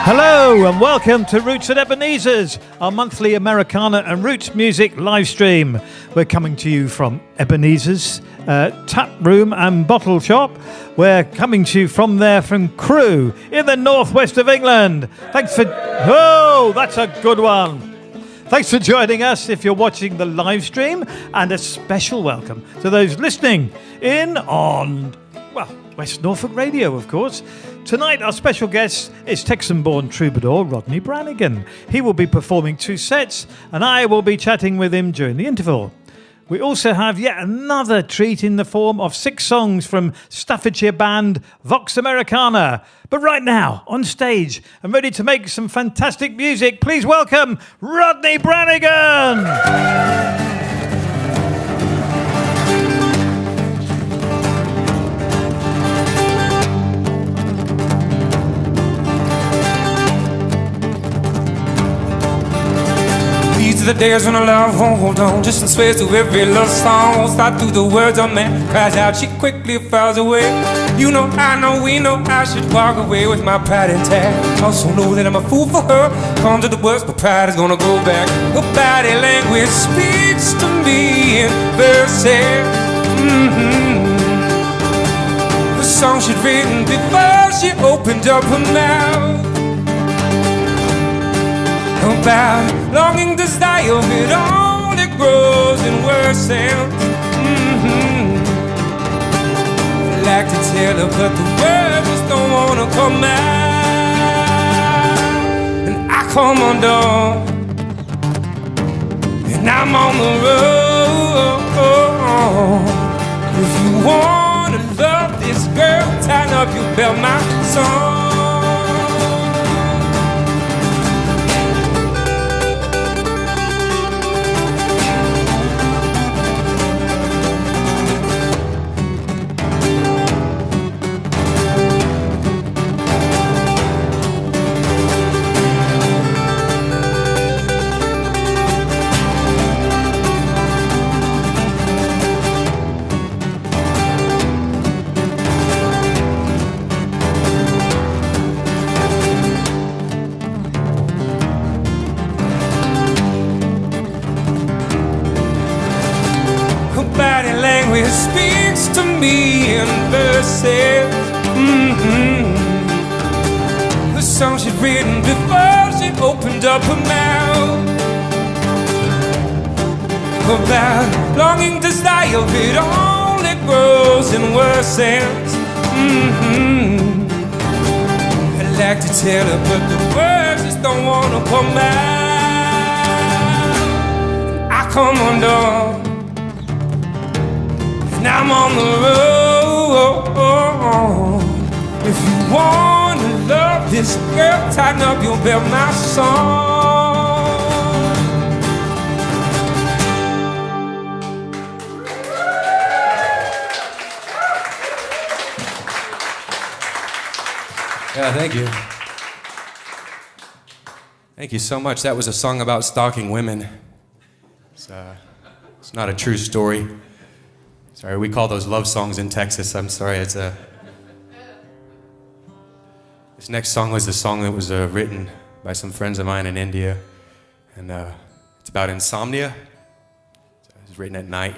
Hello and welcome to Roots at Ebenezer's, our monthly Americana and Roots music live stream. We're coming to you from Ebenezer's tap room and bottle shop. We're coming to you from Crewe in the northwest of England. Thanks for... Oh, that's a good one. Thanks for joining us if you're watching the live stream, and a special welcome to those listening in on, well, West Norfolk Radio, of course. Tonight, our special guest is Texan-born troubadour Rodney Branigan. He will be performing 2 sets, and I will be chatting with him during the interval. We also have yet another treat in the form of 6 songs from Staffordshire band Vox Americana. But right now, on stage and ready to make some fantastic music, please welcome Rodney Branigan! The days when our love won't hold on, just in space to every love song. Won't start through the words a man cries out, she quickly falls away. You know, I know, we know I should walk away with my pride intact. Also know that I'm a fool for her. Come to the worst, but pride is gonna go back. Her body language speaks to me in verses. The song she'd written before she opened up her mouth. About longing, desire, it only grows in worse sounds. I like to tell her, but the words just don't wanna come out. And I come undone, and I'm on the road. If you wanna love this girl, tighten up your belt, my song. It speaks to me in verses. The song she'd written before she opened up her mouth. About longing, desire, it only grows in worse sense. I'd like to tell her, but the words just don't wanna come out. I come undone, and I'm on the road. If you wanna love this girl, tighten up your belt, my song. Yeah, thank you. Thank you so much. That was a song about stalking women. It's not a true story. Sorry, we call those love songs in Texas. I'm sorry, it's a... This next song was a song that was written by some friends of mine in India. And it's about insomnia. So it was written at night.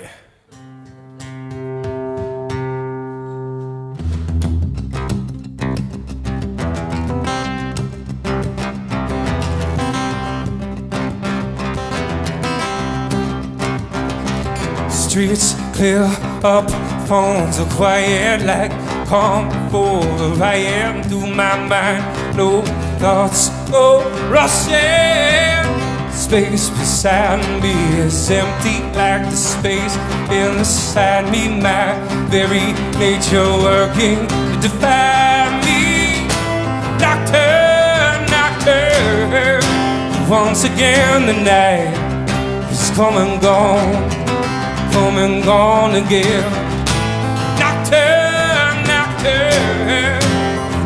Streets clear up, phones are quiet like calm before the riot. Through my mind, no thoughts go rushing. Space beside me is empty like the space inside me. My very nature working to defy me. Doctor, doctor, once again the night is come and gone. Come and gone again. Doctor, doctor,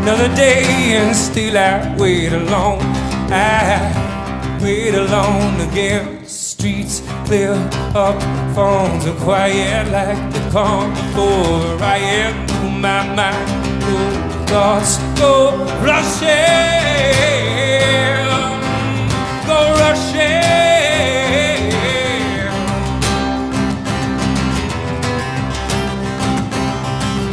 another day and still I wait alone. I wait alone again. Streets clear up, phones are quiet like the calm before a riot. Through my mind, little thoughts go rushing, go rushing.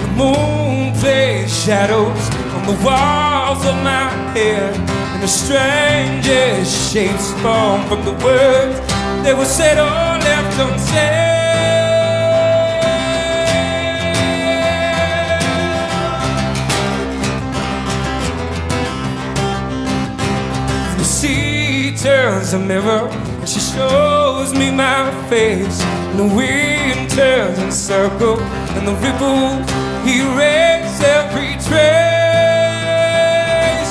The moon plays shadows on the walls of my head, and the strangest shapes form from the words that were said or left unsaid. The sea turns a mirror, and she shows me my face, and the wind turns in circles, and the ripples erase every trace,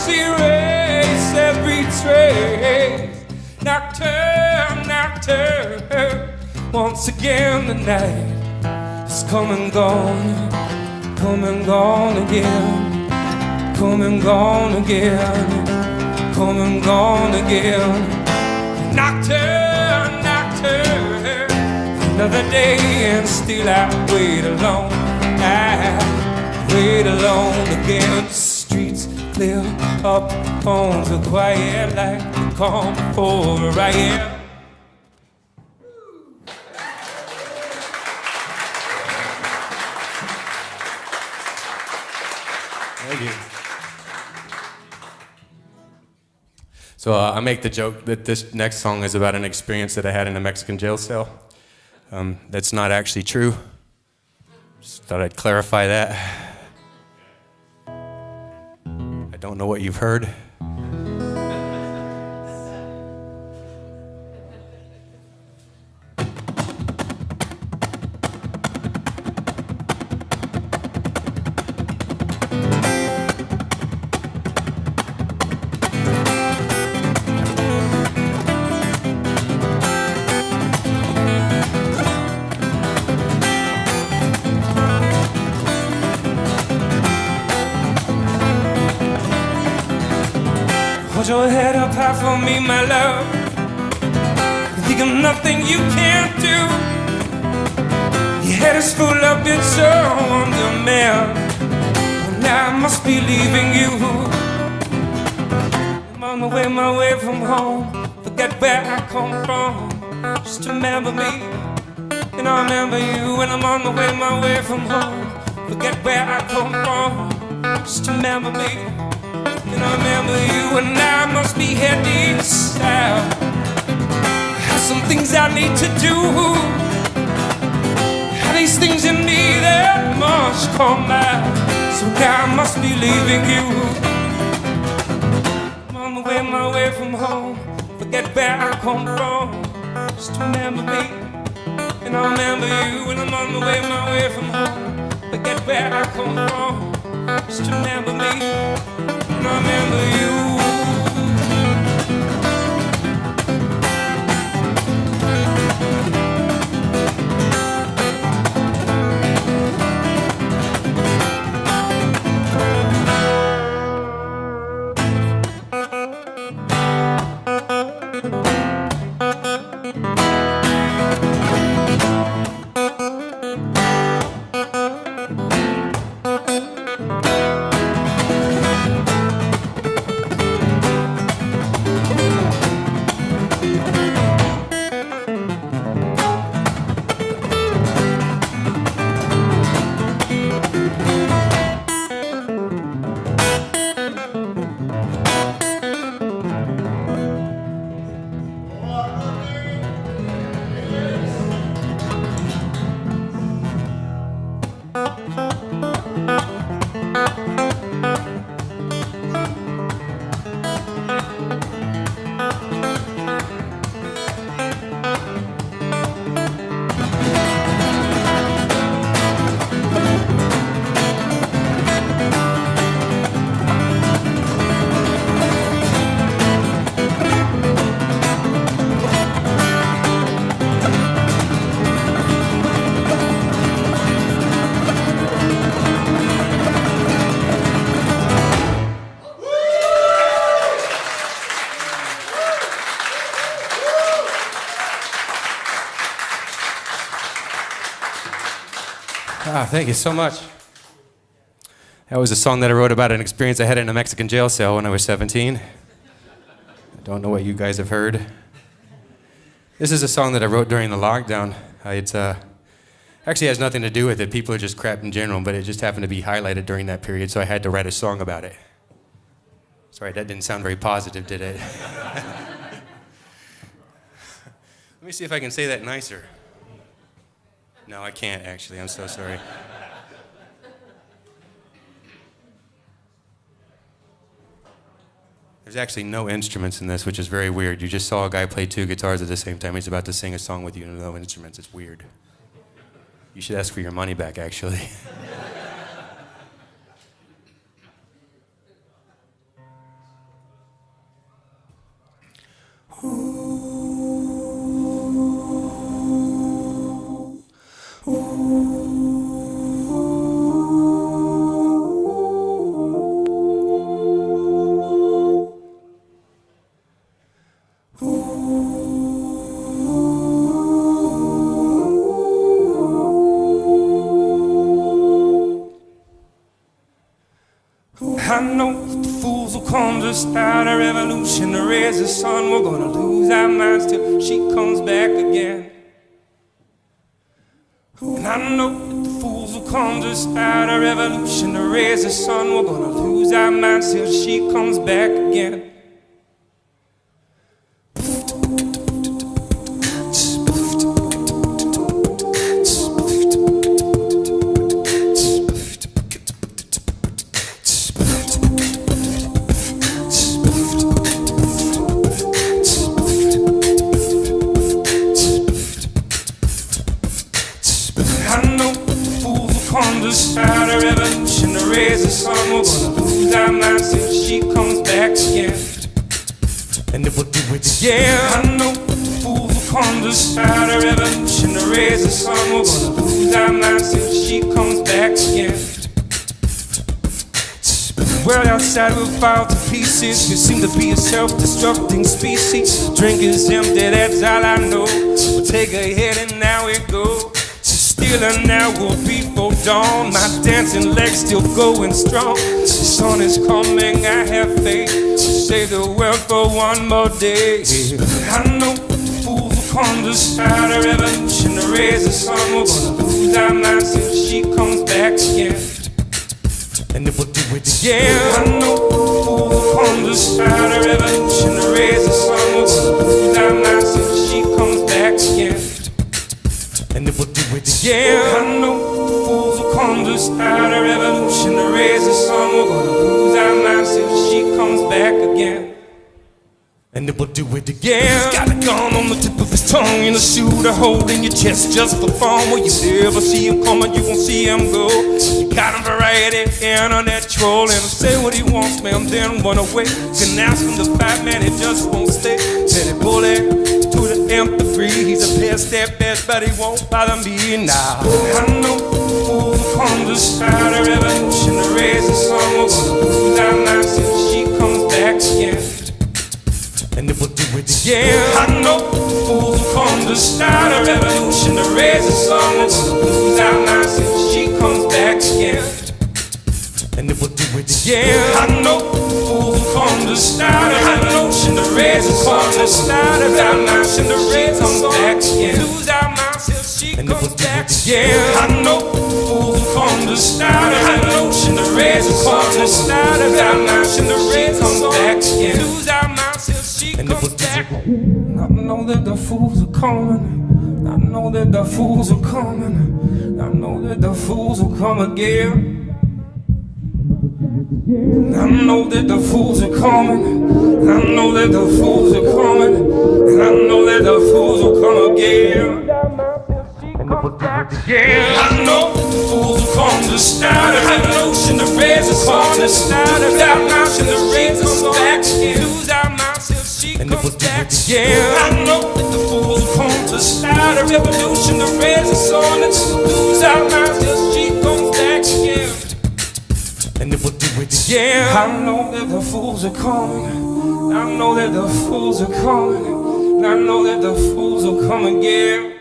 erase every trace. Nocturne, nocturne, once again the night is come and gone, come and gone again, come and gone again, come and gone again. Nocturne, nocturne, another day and still I wait alone, I wait alone again. The streets clear up, phones are quiet like the calm before I am. Thank you. So I make the joke that this next song is about an experience that I had in a Mexican jail cell. That's not actually true. Just thought I'd clarify that. I don't know what you've heard. Hold your head up high for me, my love. You think of nothing you can't do. Your head is full of it's so on the man. Well, now I must be leaving you. I'm on my way from home. Forget where I come from. Just remember me, and I remember you. And I'm on my way from home. Forget where I come from. Just remember me, and I remember you. And now I must be heading south. Have some things I need to do. Have these things in me that must come out. So now I must be leaving you. I'm on my way from home. Forget where I come from. Just remember me, and I remember you. And I'm on my way from home. Forget where I come from. Just remember me, and I remember you. Thank you so much. That was a song that I wrote about an experience I had in a Mexican jail cell when I was 17. I don't know what you guys have heard. This is a song that I wrote during the lockdown. It actually has nothing to do with it. People are just crap in general, but it just happened to be highlighted during that period, so I had to write a song about it. Sorry, that didn't sound very positive, did it? Let me see if I can say that nicer. No, I can't, actually. I'm so sorry. There's actually no instruments in this, which is very weird. You just saw a guy play 2 guitars at the same time. He's about to sing a song with you and no instruments. It's weird. You should ask for your money back, actually. I know that the fools will come to start a revolution to raise the sun. We're gonna lose our minds till she comes back again. And I know that the fools will come to start a revolution to raise the sun. We're gonna lose our minds till she comes back again. Start a revolution to raise the sun. We're gonna lose our minds till she comes back again. And if we'll do it again, I know the fools will come to start a revolution to raise the sun. We're gonna lose our minds till she comes back again. The world outside will fall to pieces. We seem to be a self-destructing species. Drink is empty, that's all I know. We'll take a hit and now we go. And now will be for dawn. My dancing legs still going strong. The sun is coming, I have faith to save the world for one more day. I know the fools will come to start a revolution to raise the sun. We're gonna lose our minds till she comes back again. And if we'll do it again, I know the fools will come to start a revolution to raise the sun. We're gonna lose our minds till she comes back again. And if we'll do it again, I know the fools will come to start a revolution to raise the sun. We're gonna lose our minds till she comes back again. And if we'll do it again, he's got a gun on the tip of his tongue and a shooter hole in your chest just for fun. Well, you never see him coming, you won't see him go. You got him variety, internet troll, and he'll say what he wants, man, then run away. You can ask him to fight, man, he just won't stay. Teddy bullet to the nth degree. He's a pest at best, but he won't bother me now. I know the fools will come to start a revolution to raise the sun. We're gonna lose our minds till she comes back again. And if we'll do it again, I know the fools will come to start a revolution to raise the sun. We're gonna lose our minds till she comes back again. And if we'll do it again, I know the fools will come to start a revolution to raise the sun. To start a revolution to raise the sun back again. Lose our minds till she comes back again. I know the fools will come to start a revolution to raise the sun. To start a revolution to raise the sun back again. Lose our minds till she comes back. I know that the fools are coming. I know that the fools are coming. I know that the fools will come again. I know that the fools are coming. I know that the fools are coming. And I know that the fools will come again. And if we'll do it again, I know that the fools will come to start a revolution to raise the sun. To start a revolution to raise the sun back again. Lose our minds till she comes back again. I know that the fools will come to start a revolution to raise the sun. And lose our minds till she comes back again. And if we'll do it again, I know that the fools are coming. I know that the fools are coming. I know that the fools will come again.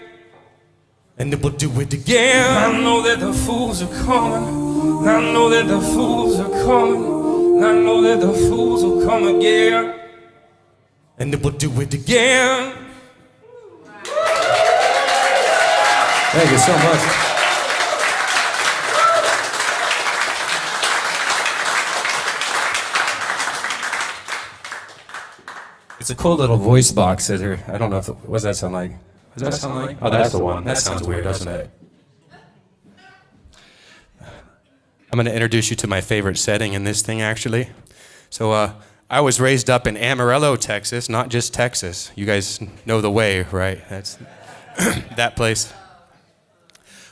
and then we'll do it again. I know that the fools are coming. I know that the fools are coming. I know that the fools will come again. And then we'll do it again. Thank you so much. It's a cool little voice box that here. I don't know if what does that sound like? Does that sound like? Oh, that's the one. That sounds weird, doesn't it? I'm going to introduce you to my favorite setting in this thing, actually. So, I was raised up in Amarillo, Texas, not just Texas. You guys know the way, right? That's that place.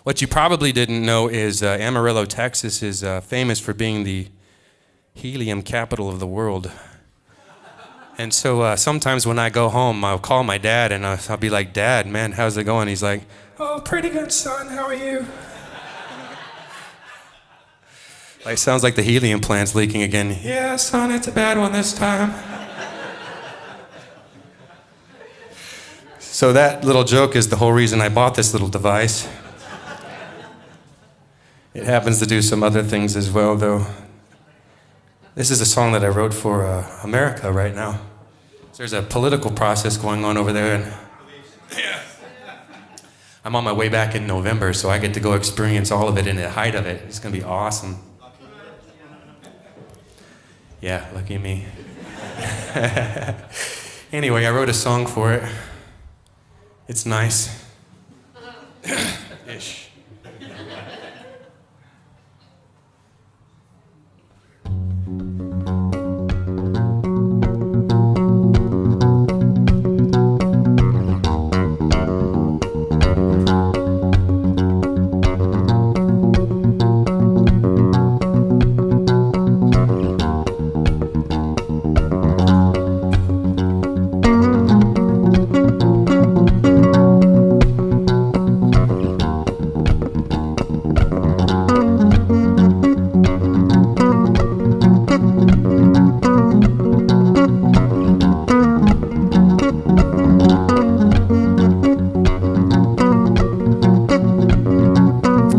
What you probably didn't know is Amarillo, Texas is famous for being the helium capital of the world. And so sometimes when I go home, I'll call my dad and I'll be like, Dad, man, how's it going? He's like, Oh, pretty good, son. How are you? It sounds like the helium plant's leaking again. Yeah, son, it's a bad one this time. So that little joke is the whole reason I bought this little device. It happens to do some other things as well, though. This is a song that I wrote for America right now. There's a political process going on over there, and I'm on my way back in November, so I get to go experience all of it in the height of it. It's going to be awesome. Yeah, lucky me. Anyway, I wrote a song for it. It's nice. Ish.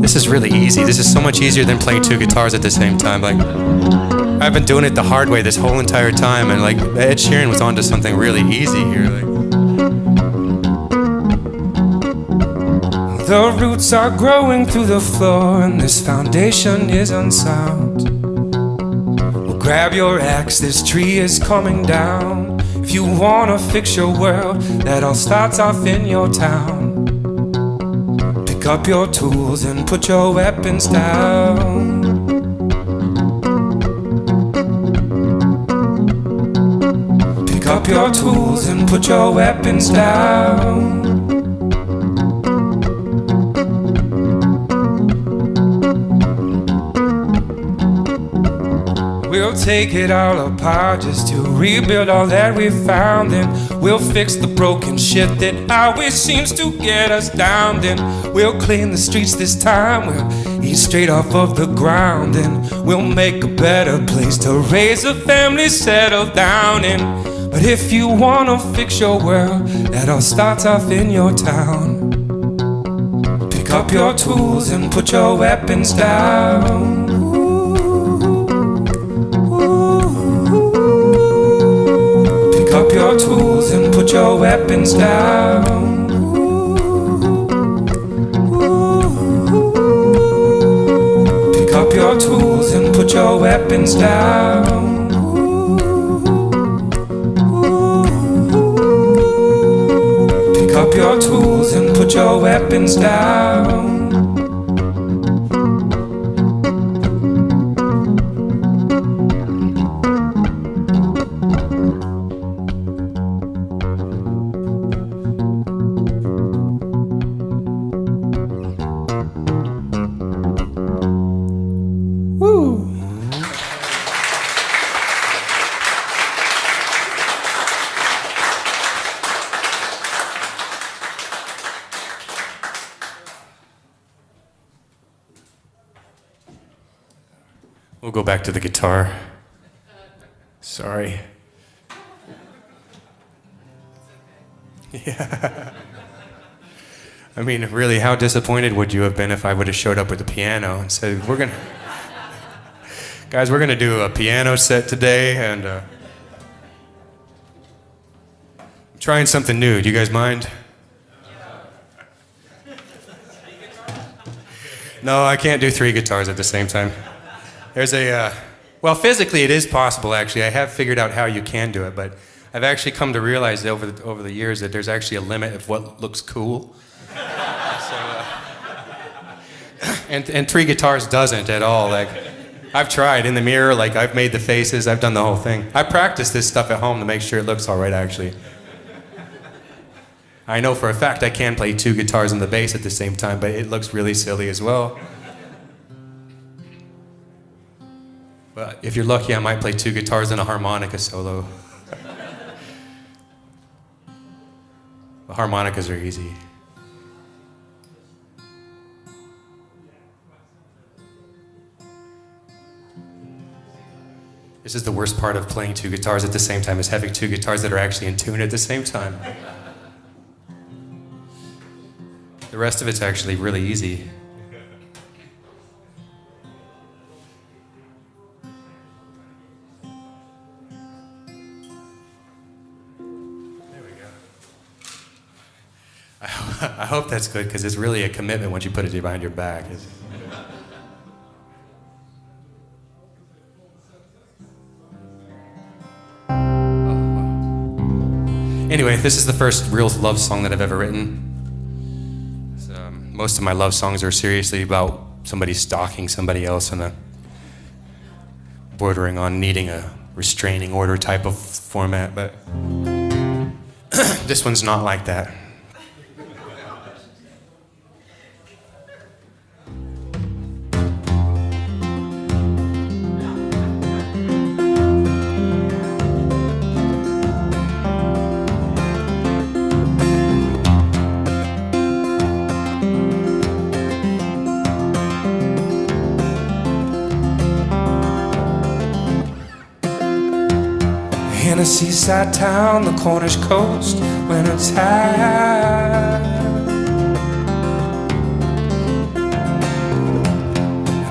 This is really easy. This is so much easier than playing two guitars at the same time. Like, I've been doing it the hard way this whole entire time, and like Ed Sheeran was onto something really easy here. The roots are growing through the floor, and this foundation is unsound. Well, grab your axe, this tree is coming down. If you wanna fix your world, that all starts off in your town. Pick up your tools and put your weapons down. Pick up your tools and put your weapons down. We'll take it all apart just to rebuild all that we found. Then we'll fix the broken shit that always seems to get us down. Then we'll clean the streets this time. We'll eat straight off of the ground. Then we'll make a better place to raise a family, settle down in. But if you wanna fix your world, that all starts off in your town. Pick up your tools and put your weapons down. Pick up your tools and put your weapons down. Pick up your tools and put your weapons down. Pick up your tools and put your weapons down. We'll go back to the guitar. Sorry. Yeah. I mean, really, how disappointed would you have been if I would have showed up with a piano and said, guys, we're gonna do a piano set today, and I'm trying something new. Do you guys mind? No, I can't do 3 guitars at the same time. There's well, physically it is possible, actually. I have figured out how you can do it, but I've actually come to realize over the years that there's actually a limit of what looks cool. And 3 guitars doesn't at all. Like, I've tried in the mirror, like I've made the faces, I've done the whole thing. I practice this stuff at home to make sure it looks all right, actually. I know for a fact I can play 2 guitars and the bass at the same time, but it looks really silly as well. But if you're lucky, I might play 2 guitars and a harmonica solo. The harmonicas are easy. This is the worst part of playing 2 guitars at the same time, is having 2 guitars that are actually in tune at the same time. The rest of it's actually really easy. There we go. I hope that's good, because it's really a commitment once you put it behind your back. Anyway, this is the first real love song that I've ever written. Most of my love songs are seriously about somebody stalking somebody else and bordering on needing a restraining order type of format, but this one's not like that. In a seaside town, the Cornish coast, winter time.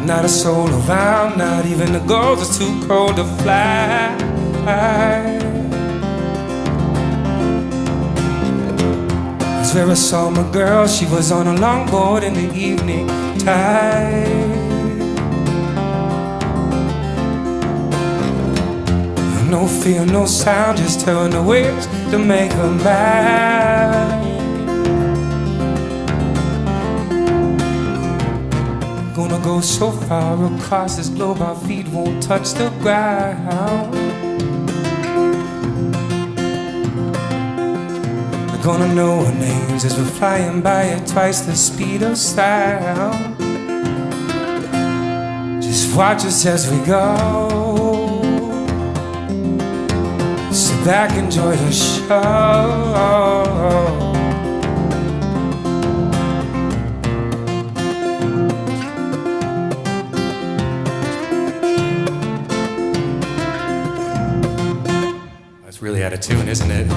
Not a soul around, not even the gulls, it's too cold to fly. That's where I saw my girl, she was on a longboard in the evening tide. No fear, no sound, just her and the waves to make her mad. Gonna go so far across this globe, our feet won't touch the ground. We're gonna know our names as we're flying by at twice the speed of sound. Just watch us as we go. Sit back, enjoy the show. That's really out of tune, isn't it?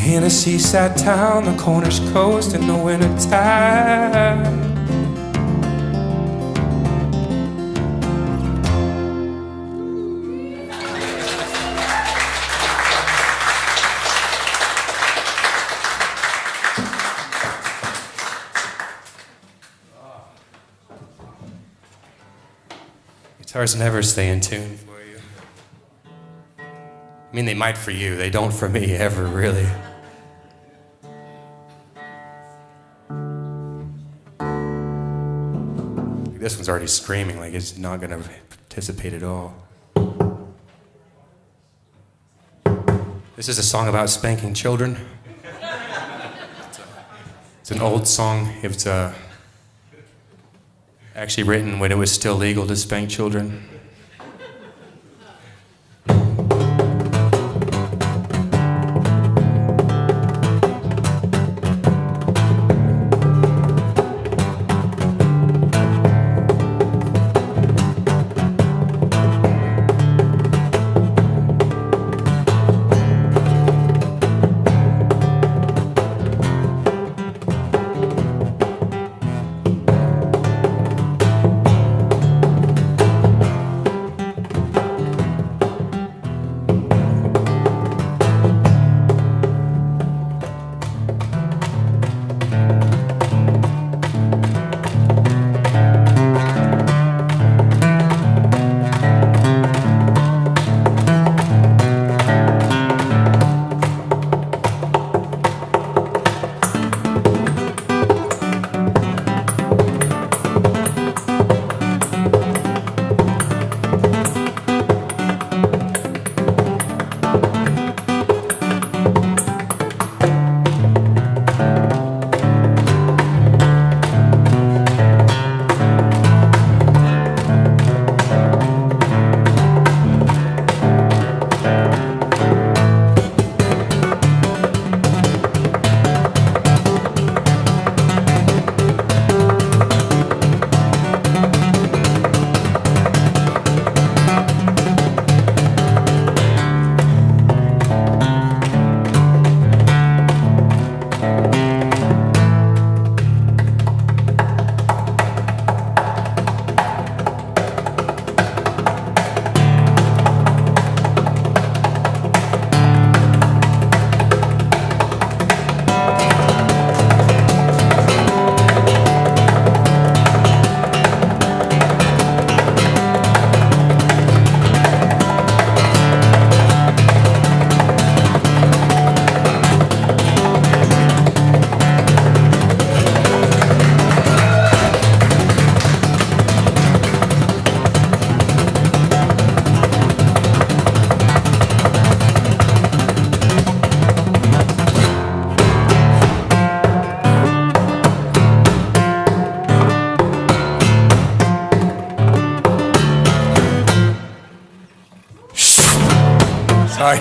In a seaside town, the Cornish coast in the winter time. Guitars never stay in tune for you. I mean, they might for you, they don't for me ever, really. This one's already screaming like it's not going to participate at all. This is a song about spanking children. It's an old song. It's actually written when it was still legal to spank children.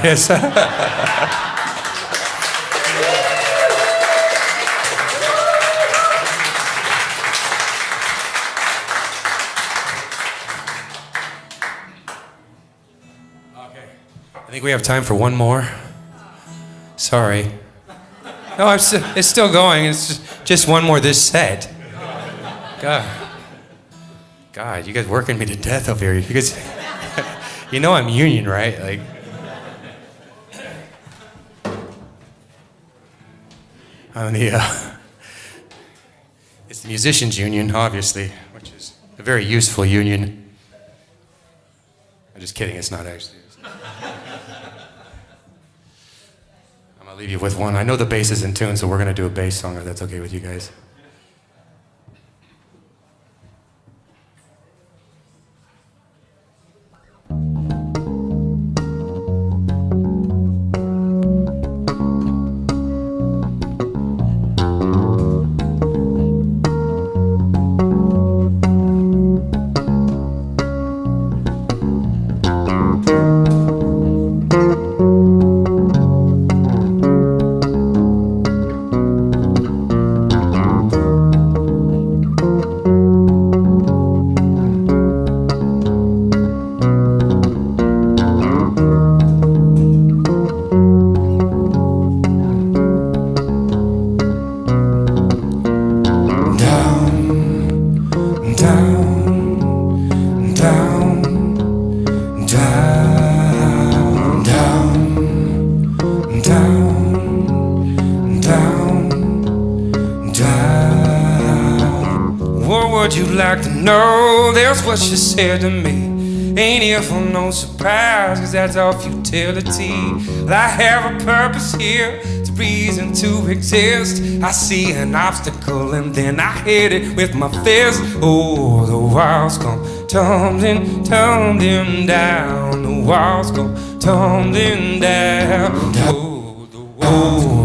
it is. I think we have time for one more. Sorry. No, it's still going. It's just one more this set. God, you guys working me to death over here. Because you know I'm union, right? Like. It's the musicians' union, obviously, which is a very useful union. I'm just kidding. It's not actually. I'll leave you with one. I know the bass is in tune, so we're going to do a bass song, if that's okay with you guys. What she said to me ain't here for no surprise, cause that's all futility. I have a purpose here, to reason to exist. I see an obstacle and then I hit it with my fist. Oh, the walls come tumbling, tumbling down. The walls come tumbling down. Oh,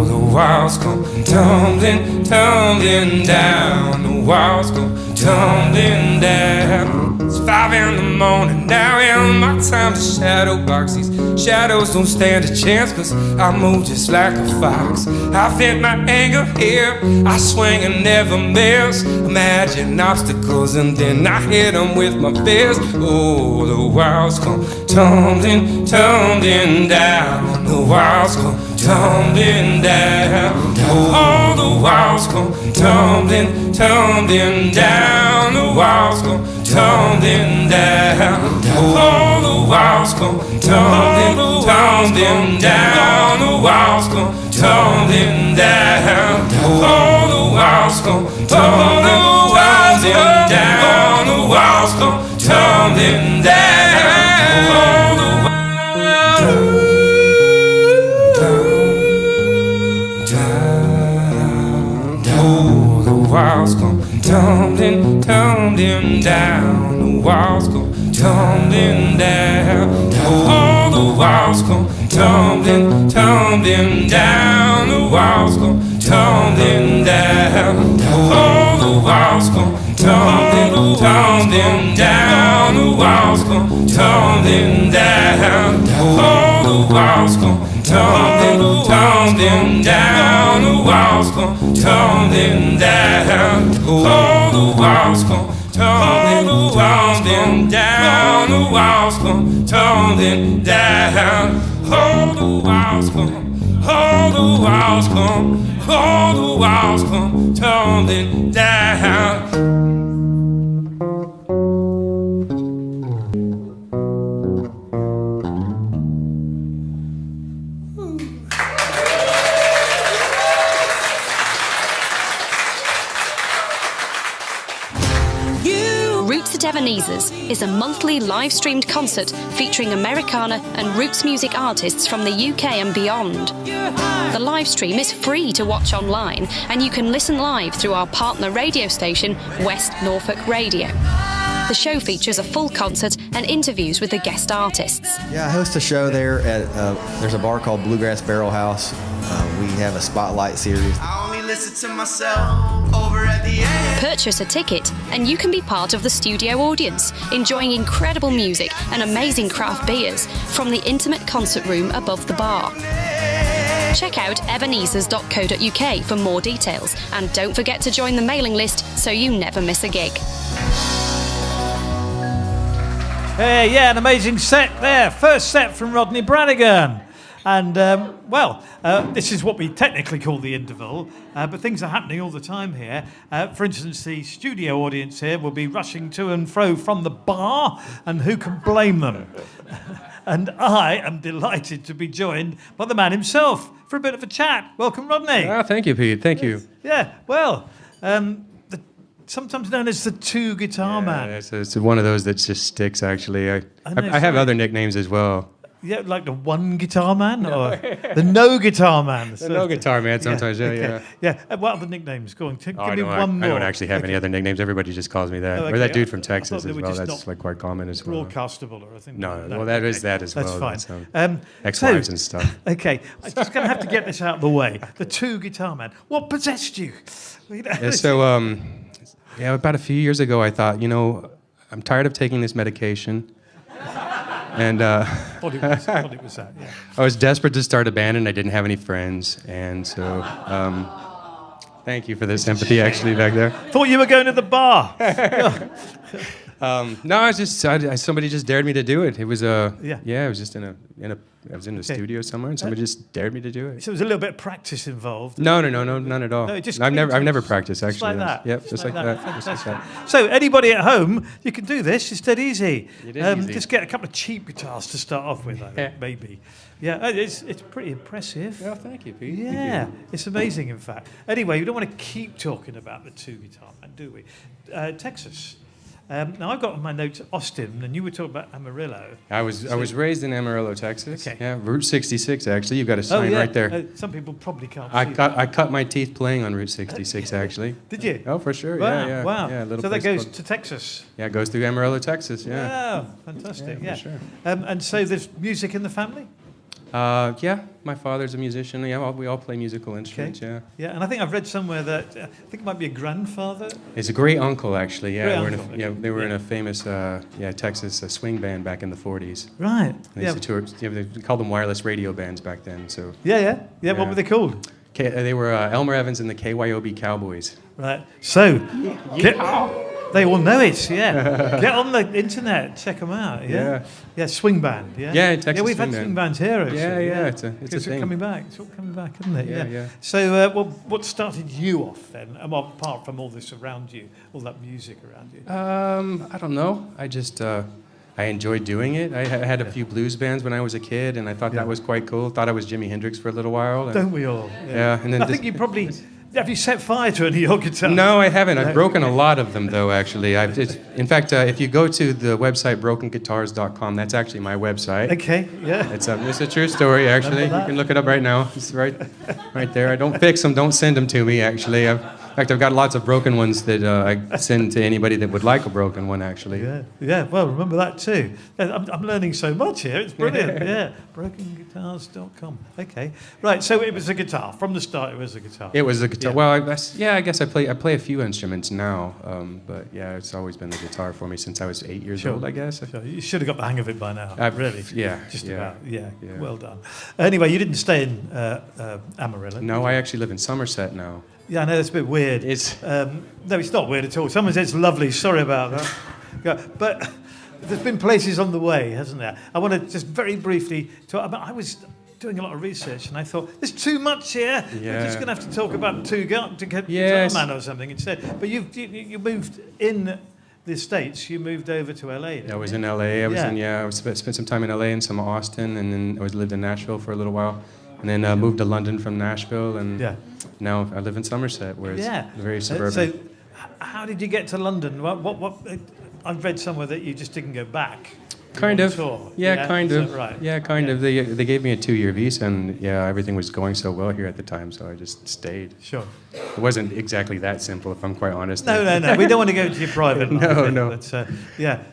the walls come tumbling, tumbling down. The walls come tumbling down. It's 5 in the morning, now in my time to shadow box. These shadows don't stand a chance, cause I move just like a fox. I vent my anger here, I swing and never miss. Imagine obstacles and then I hit them with my fist. Oh, the walls come tumbling, tumbling down. The walls come tumbling down. Oh, the walls come tumbling, tumbling down. The walls come tumbling down. Oh, the walls come tumbling, tumbling down. The walls come tumbling down. Oh, the walls come tumbling, tumbling down. The walls come tumbling down. Oh, the walls come tumbling, tumbling down. The walls come tumbling down. Oh, the walls come tumbling, tumbling down. The walls come tumbling down. Oh, the walls come tumbling, tumbling down. The walls come tumbling down. Oh, the walls come tumbling, tumbling down. The walls come tumbling down. Oh, the walls come tumbling, tumbling down. The walls come tumbling down. Oh, the walls come, oh, the walls come, oh, the walls come tumbling down. Ebenezer's is a monthly live-streamed concert featuring Americana and roots music artists from the UK and beyond. The live stream is free to watch online, and you can listen live through our partner radio station, West Norfolk Radio. The show features a full concert and interviews with the guest artists. Yeah, I host a show there at, there's a bar called Bluegrass Barrel House. We have a spotlight series. I only listen to myself over Purchase a ticket and you can be part of the studio audience, enjoying incredible music and amazing craft beers from the intimate concert room above the bar. Check out ebenezers.co.uk for more details, and don't forget to join the mailing list so you never miss a gig. Hey, yeah, an amazing set there. First set from Rodney Branigan. And, this is what we technically call the interval, but things are happening all the time here. For instance, the studio audience here will be rushing to and fro from the bar, and who can blame them? And I am delighted to be joined by the man himself for a bit of a chat. Welcome, Rodney. Ah, thank you, Pete. Thank you. Yeah, sometimes known as the two-guitar man. It's one of those that just sticks, actually. I have other nicknames as well. Yeah, like the one guitar man or the no guitar man. The no guitar man sometimes, yeah. What other nicknames? Go on, give me one more. I don't actually have any other nicknames. Everybody just calls me that. Or that dude from Texas as well. That's like quite common as well. Broadcastable or I think. No, well that is that as well. That's fine. Ex-wives and stuff. Okay, I'm just going to have to get this out of the way. The two guitar man. What possessed you? About a few years ago, I thought, I'm tired of taking this medication. And Thought it was that, yeah. I was desperate to start a band, and I didn't have any friends, and so thank you for the sympathy, actually, back there. Thought you were going to the bar. No, somebody just dared me to do it. It was I was just I was in a studio somewhere, and somebody just dared me to do it. So there was a little bit of practice involved. No, none at all. No, I've never practiced, actually. Just like that. Yep, just like that. Fantastic. So anybody at home, you can do this. It's dead easy. It is easy. Just get a couple of cheap guitars to start off with, I think, maybe. Yeah, it's pretty impressive. Oh, thank you, Pete. Yeah, Thank you. it's amazing, in fact. Anyway, we don't want to keep talking about the two guitar man, do we? Texas. Now I've got on my notes Austin, and you were talking about Amarillo. I was raised in Amarillo, Texas. Okay. Yeah, Route 66. Actually, you've got a sign right there. Some people probably can't. I cut my teeth playing on Route 66. Actually. Did you? Oh, for sure. Wow. Yeah. Wow. Yeah, so that goes to Texas. Yeah, it goes through Amarillo, Texas. Yeah. Wow, fantastic. Yeah. For sure. And so there's music in the family. Yeah, my father's a musician. Yeah, we all play musical instruments. Okay. Yeah. Yeah, and I think I've read somewhere that I think it might be a grandfather. It's a great uncle, actually. Yeah, Great-uncle, they were in a famous Texas swing band back in the 40s. Right. They used to tour. They called them wireless radio bands back then. So. Yeah. What were they called? They were Elmer Evans and the KYOB Cowboys. Right. So. They all know it, yeah. Get on the internet, check them out, yeah. Yeah, swing band, yeah. Yeah, Texas yeah, we've swing had swing bands here, actually. Yeah, it's a thing. Coming back. It's all coming back, isn't it? Yeah. So, what started you off then? Apart from all this around you, all that music around you. I don't know. I just I enjoyed doing it. I had a few blues bands when I was a kid, and I thought that was quite cool. Thought I was Jimi Hendrix for a little while. Don't we all? Yeah, and then I think you probably. Have you set fire to any of your guitars? No, I haven't. I've broken a lot of them, though, actually. In fact, if you go to the website brokenguitars.com, that's actually my website. Okay, yeah. It's a true story, actually. You can look it up right now. It's right there. I don't fix them. Don't send them to me, actually. In fact, I've got lots of broken ones that I send to anybody that would like a broken one, actually. Yeah. Well, remember that too. I'm learning so much here. It's brilliant. Yeah. Brokenguitars.com. Okay. Right. So it was a guitar from the start. It was a guitar. It was a guitar. Yeah. Well, I guess I play a few instruments now. But yeah, it's always been the guitar for me since I was 8 years old, I guess. Sure. You should have got the hang of it by now. Really. Yeah. Just about. Yeah. Well done. Anyway, you didn't stay in Amarillo. No, I actually live in Somerset now. Yeah, I know that's a bit weird. No, it's not weird at all. Someone said it's lovely. Sorry about that. Yeah, but there's been places on the way, hasn't there? I want to just very briefly talk about. I was doing a lot of research, and I thought there's too much here. We're just going to have to talk about guitar man or something instead. But you moved in the States. You moved over to LA. I was in LA. I spent some time in LA and some Austin, and then I lived in Nashville for a little while. And then moved to London from Nashville, and now I live in Somerset, where it's very suburban. So, how did you get to London? What? I've read somewhere that you just didn't go back. Kind of. Yeah, kind of. Right? Yeah, kind of. They gave me a 2-year visa, and everything was going so well here at the time, so I just stayed. Sure. It wasn't exactly that simple, if I'm quite honest. No. We don't want to go into your private life. No. But,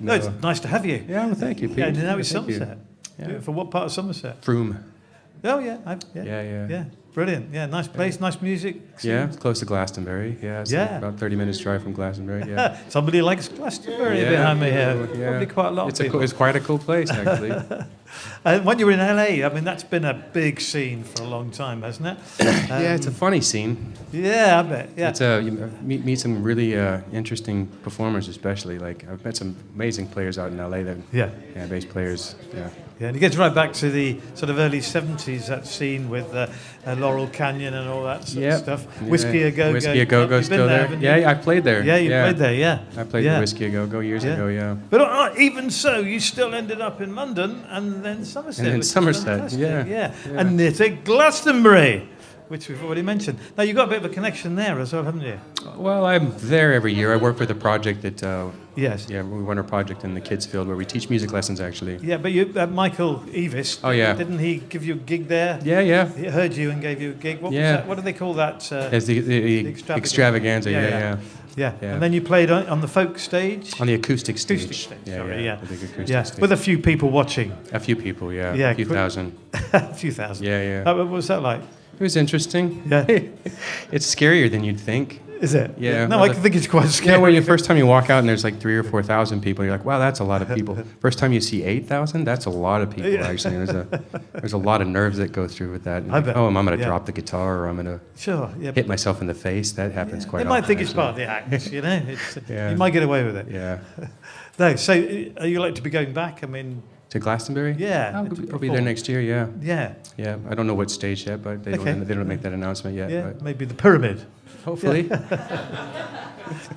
no, it's nice to have you. Yeah, well, thank you, Pete. Yeah, now it's Somerset. For what part of Somerset? Frome. Oh, yeah. Yeah. Brilliant. Yeah, nice place, nice music. Yeah, it's close to Glastonbury. Yeah, it's Yeah. about 30 minutes drive from Glastonbury. Yeah. Somebody likes Glastonbury Yeah, behind me here. yeah. Probably quite a lot of people. It's quite a cool place, actually. And when you were in LA, I mean, that's been a big scene for a long time, hasn't it? Yeah, it's a funny scene. Yeah, I bet. Yeah. It's you meet some really interesting performers, especially. Like I've met some amazing players out in LA. That Yeah. bass players. Yeah. Yeah, and it gets right back to the sort of early 70s, that scene with Laurel Canyon and all that sort of stuff. Whiskey A Go Go. Whiskey A Go Go still there. Yeah, I played there. Yeah, you played there, yeah. I played the Whiskey A Go Go years ago, yeah. But even so, you still ended up in London and then Somerset. And then which is Somerset, fantastic, yeah. And it's at Glastonbury, which we've already mentioned. Now, you've got a bit of a connection there as well, haven't you? Well, I'm there every year. I work with a project that... Yes. Yeah, we run a project in the kids' field where we teach music lessons, actually. Yeah, but you, Michael Eavis, didn't he give you a gig there? Yeah. He heard you and gave you a gig. What was Yeah. that? What do they call that? As the extravaganza, Yeah. Yeah. And then you played on the folk stage? On the acoustic stage. Yeah. The big acoustic stage. With a few people watching. A few people, yeah. Yeah, a few thousand. A few thousand. Yeah. What was that like? It was interesting. Yeah. It's scarier than you'd think. Is it? Yeah. No, I think it's quite scary. Yeah, when the first time you walk out and there's like 3,000 or 4,000 people, you're like, wow, that's a lot of people. First time you see 8,000, that's a lot of people, actually. There's a lot of nerves that go through with that. I bet. Oh, am I going to drop the guitar, or I'm going to hit myself in the face? That happens quite often. They might think it's part of the act, you know? Yeah. You might get away with it. Yeah. No, so are you like to be going back? I mean... To Glastonbury? Yeah. I'll be there next year, yeah. Yeah. Yeah, I don't know what stage yet, but they don't make that announcement yet. Yeah, but maybe the Pyramid. hopefully.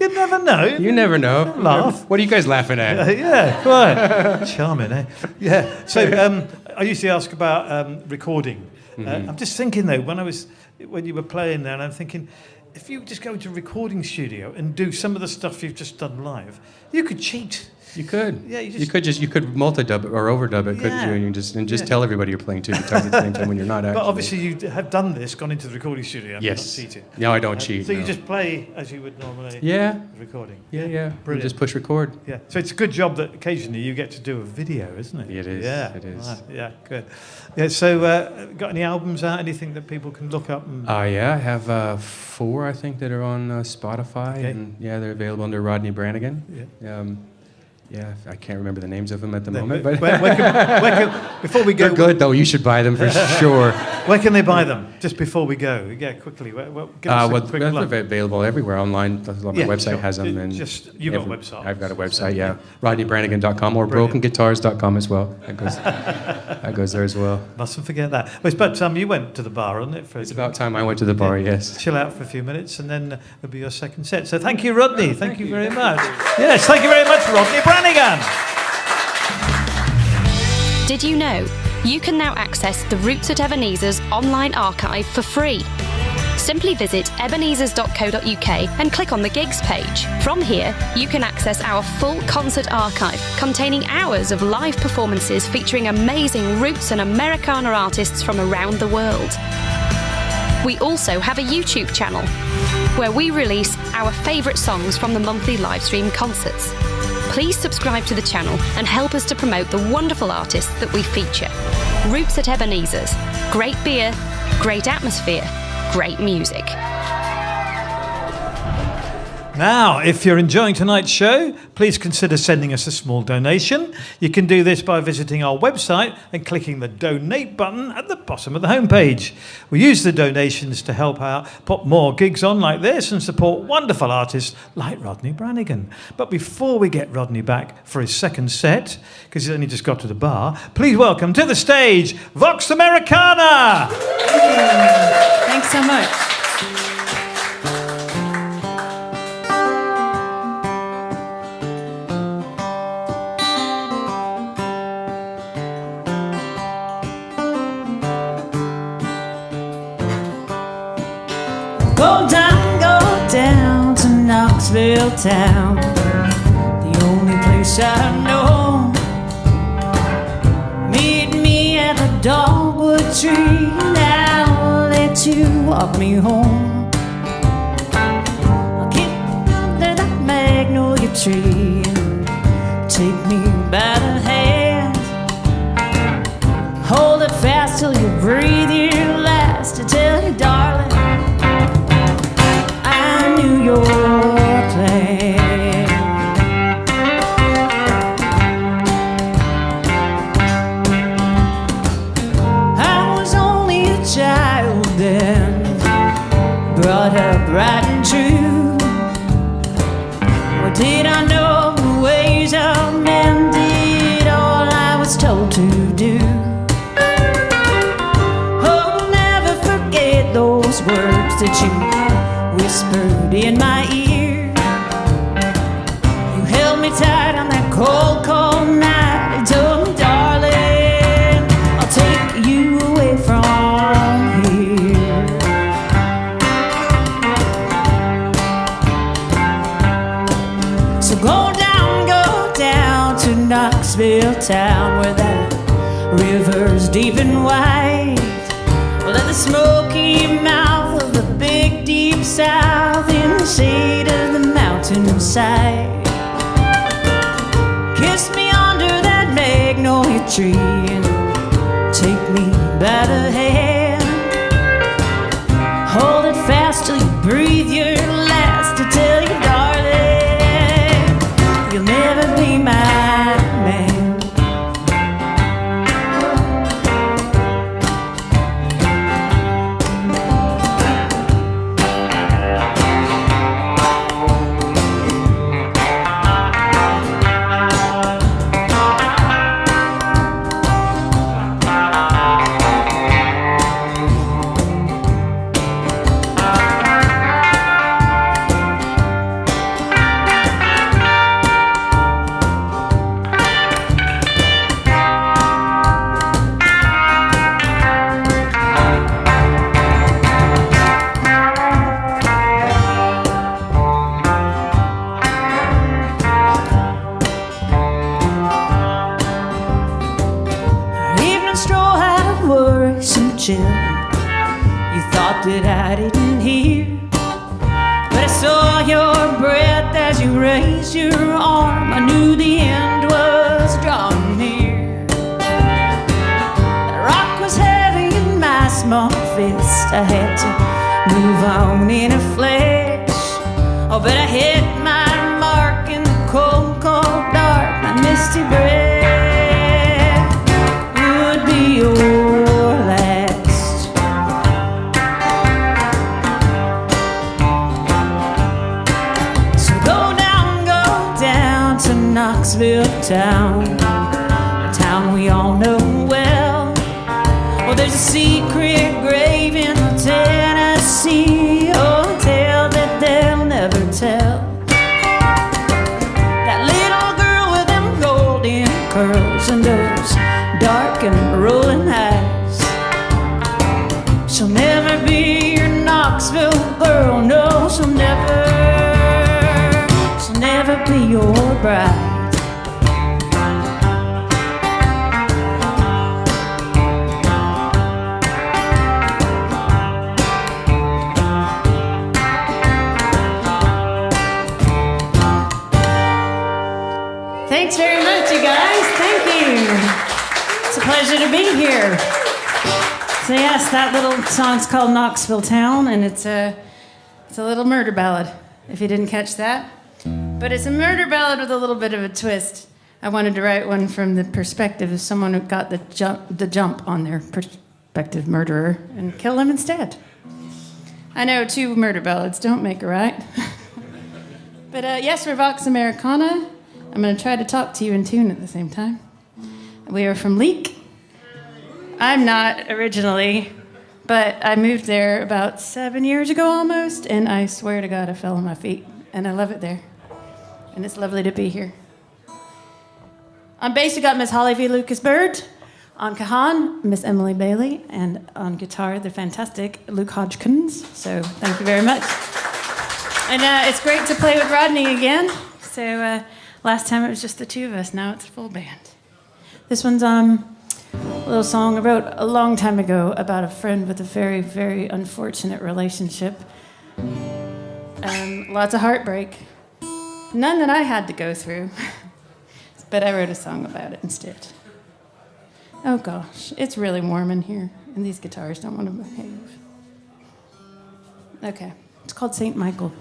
You never know. You never know. Laugh. What are you guys laughing at? Yeah, quite. Charming, eh? Yeah. So I used to ask about recording. I'm just thinking, though, when you were playing there, and I'm thinking, if you just go into a recording studio and do some of the stuff you've just done live, you could cheat. You could. Yeah, you could multi-dub it or overdub it, couldn't you? And just tell everybody you're playing two guitars at the same time when you're not actually. But obviously you have done this, gone into the recording studio and yes. not cheated. No, I don't cheat. So no. you just play as you would normally. Yeah. Recording. Yeah. Brilliant. You just push record. Yeah. So it's a good job that occasionally you get to do a video, isn't it? It is. Yeah. It is. Right. Yeah. Good. Yeah. So got any albums out? Anything that people can look up? Yeah, I have 4, I think, that are on Spotify, and they're available under Rodney Branigan. Yeah, I can't remember the names of them at the moment. But before we go, they're good though. You should buy them for sure. Where can they buy them? Just before we go, quickly. Give us a quick plug. They're available everywhere online. My website has them. And you've got a website. I've got a website. Yeah, RodneyBranigan.com or BrokenGuitars.com as well. That goes there as well. Mustn't forget that. Well, it's about time you went to the bar, wasn't it? It's about time I went to the bar. Yes. Chill out for a few minutes, and then it'll be your second set. So thank you, Rodney. Thank you very much. Yes, thank you very much, Rodney Branigan. Did you know you can now access the Roots at Ebenezer's online archive for free? Simply visit ebenezers.co.uk and click on the gigs page. From here, you can access our full concert archive containing hours of live performances featuring amazing roots and Americana artists from around the world. We also have a YouTube channel where we release our favourite songs from the monthly livestream concerts. Please subscribe to the channel and help us to promote the wonderful artists that we feature. Roots at Ebenezer's. Great beer, great atmosphere, great music. Now, if you're enjoying tonight's show, please consider sending us a small donation. You can do this by visiting our website and clicking the donate button at the bottom of the homepage. We use the donations to help out put more gigs on like this and support wonderful artists like Rodney Branigan. But before we get Rodney back for his second set, because he's only just got to the bar, please welcome to the stage, Vox Americana! Thanks so much. Go down to Knoxville town, the only place I know. Meet me at the dogwood tree, and I'll let you walk me home. I'll keep under that magnolia tree and take me by the hand. Hold it fast till you breathe your last, to tell you that you whispered in my ear. You held me tight on that cold, cold night and told me, darling, I'll take you away from here. So go down to Knoxville town, where that river's deep and wide. Well, at the smoky mouth of the big deep south, in the shade of the mountainside. Kiss me under that magnolia tree and take me by the hand. Hold it fast till you breathe your last, to tell you, darling, you'll never be my man. You thought that I didn't hear, but I saw your breath as you raised your arm. I knew the end was drawing near. That rock was heavy in my small fist. I had to move on in a flash. Oh, but I hit my mark in the cold, cold dark. My misty breath would be your Knoxville town, a town we all know well. Well, there's a secret grave in Tennessee, oh, a tale that they'll never tell. That little girl with them golden curls and those dark and rolling eyes, she'll never be your Knoxville girl, no, she'll never be your bride. Thanks very much, you guys. Thank you. It's a pleasure to be here. So yes, that little song's called Knoxville Town, and it's a little murder ballad, if you didn't catch that. But it's a murder ballad with a little bit of a twist. I wanted to write one from the perspective of someone who got the jump on their prospective murderer and kill him instead. I know 2 murder ballads don't make a right. But yes, we're Vox Americana. I'm going to try to talk to you in tune at the same time. We are from Leek. I'm not originally, but I moved there about 7 years ago almost, and I swear to God I fell on my feet, and I love it there. And it's lovely to be here. On bass, we got Miss Holly V. Lucas-Bird. On cajon, Miss Emily Bailey. And on guitar, the fantastic Luke Hodgkins. So thank you very much. And it's great to play with Rodney again. So last time it was just the 2 of us. Now it's a full band. This one's a little song I wrote a long time ago about a friend with a very, very unfortunate relationship. Lots of heartbreak. None that I had to go through, but I wrote a song about it instead. Oh gosh, it's really warm in here, and these guitars don't want to behave. Okay, it's called St. Michael.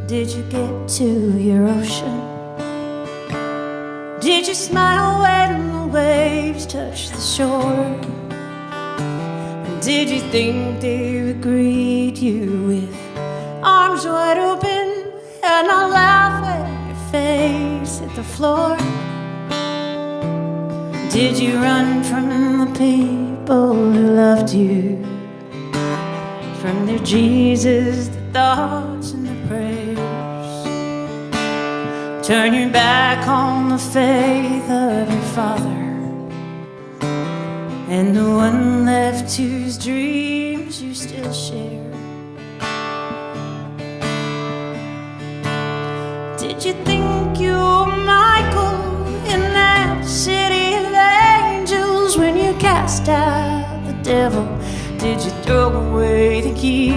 Did you get to your ocean? Did you smile when the waves touched the shore? And did you think they would greet you with arms wide open and not laugh when your face hit the floor? Did you run from the people who loved you? From their Jesus, the thoughts and the prayers? Turn your back on the faith of your father and the one left whose dreams you still share. Did you think you were Michael in that city of angels when you cast out the devil? Did you throw away the key?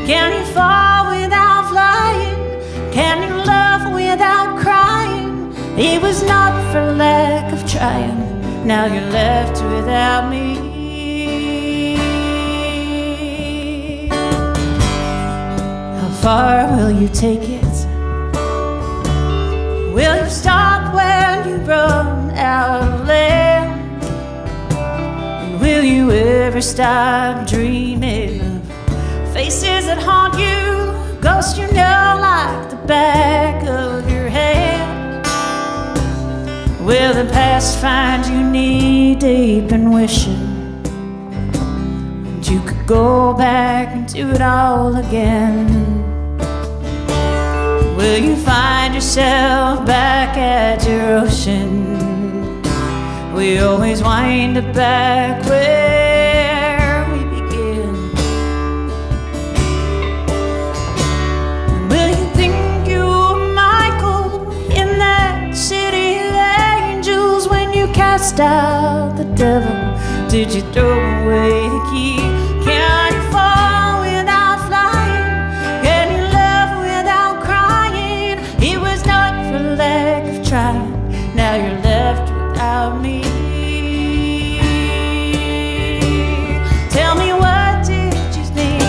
Can you fall without flying? Can you love without crying? It was not for lack of trying. Now you're left without me. How far will you take it? Will you stop when you run out of land? And will you ever stop dreaming of faces that haunt you? Ghosts you know like the back of your hand. Will the past find you knee deep in wishing that you could go back and do it all again? Will you find yourself back at your ocean? We always wind up back where we begin. Will you think you were Michael in that city of angels when you cast out the devil? Did you throw away the key? Can you fall without flying? Can you love without crying? It was not for lack of trying. Now you're left without me. Tell me, what did you think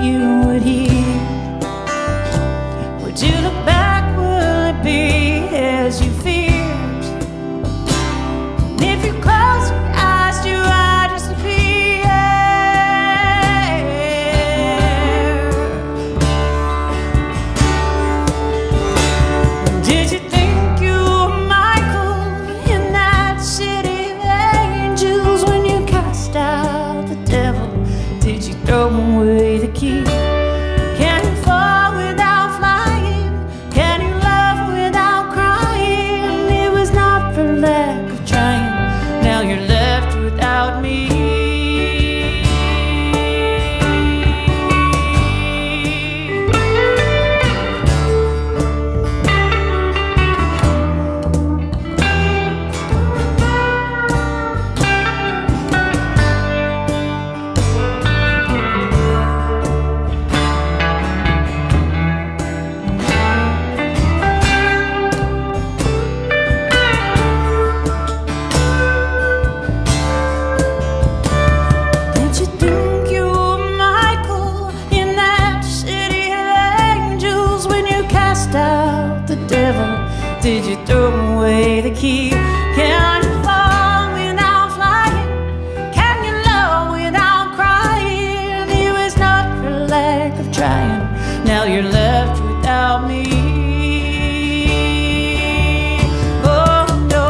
you would hear? Would you look back? Will it be as you feared? And if you close your eyes, do I disappear? Did you think you were Michael in that city of angels when you cast out the devil? Did you throw away the key? Can you fall without flying? Can you love without crying? It was not for lack of trying. Now you're left without me. Did you think you were Michael in that city of angels when you cast out the devil? Did you throw away the key? Can you fall without flying? Can you love without crying? It was not for lack of trying. Now you're left without me. Oh no.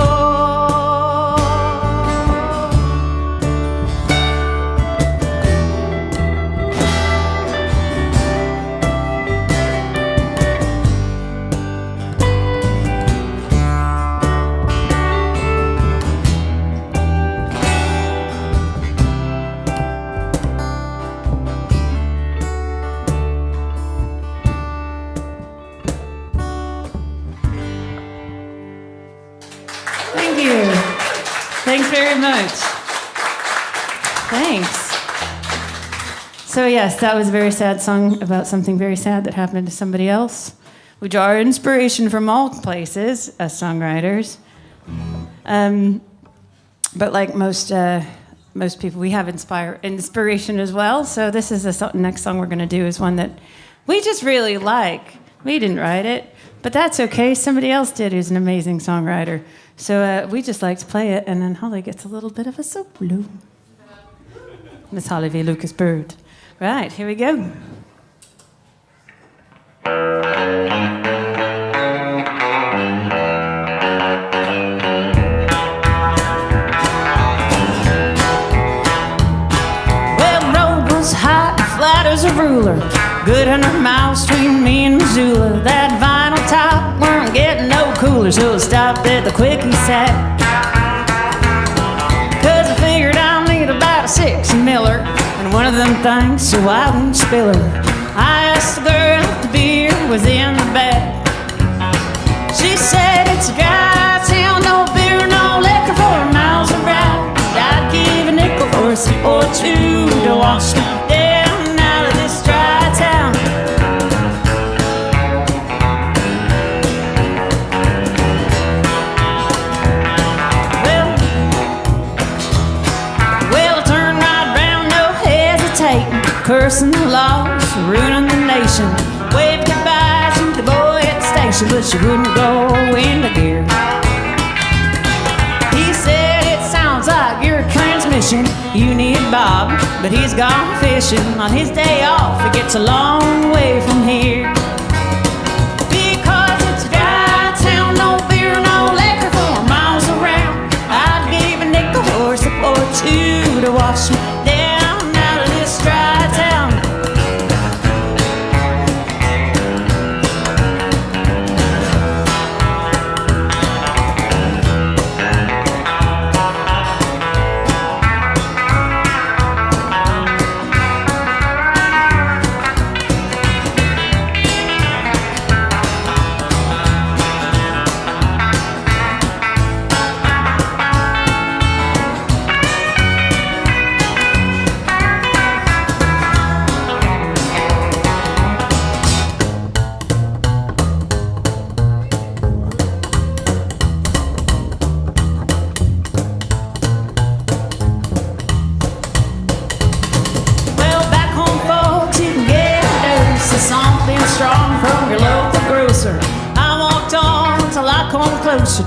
Thank you. Thanks very much. Thanks. So yes, that was a very sad song about something very sad that happened to somebody else. We draw our inspiration from all places as songwriters. But like most people, we have inspiration as well. So this is the next song we're going to do is one that we just really like. We didn't write it, but that's okay. Somebody else did who's an amazing songwriter. So we just like to play it, and then Holly gets a little bit of a solo. Miss Holly V. Lucas Bird. Right, here we go. Well, the road was hot and flat as a ruler. Good 100 miles between me and Missoula. That vinyl top weren't getting no cooler, so I stopped at the Quickie Sack. 'Cause I figured I'll need about a 6 Miller and one of them things so I won't spill her. I asked the girl if the beer was in the bag. She said it's a dry town, no beer, no liquor for miles around. I'd give a nickel for a sip or two to wash me down out of this dry town. Well, I turned right round, no hesitating, cursing the laws, ruining the nation. Waved goodbye to the boy at the station, but she wouldn't go into gear. He said, it sounds like your transmission. You need Bob, but he's gone fishing. On his day off, he gets a long way from here. Because it's a dry town, no beer, no liquor for miles around. I'd give a nickel for a sip or two to wash me down out of this dry town.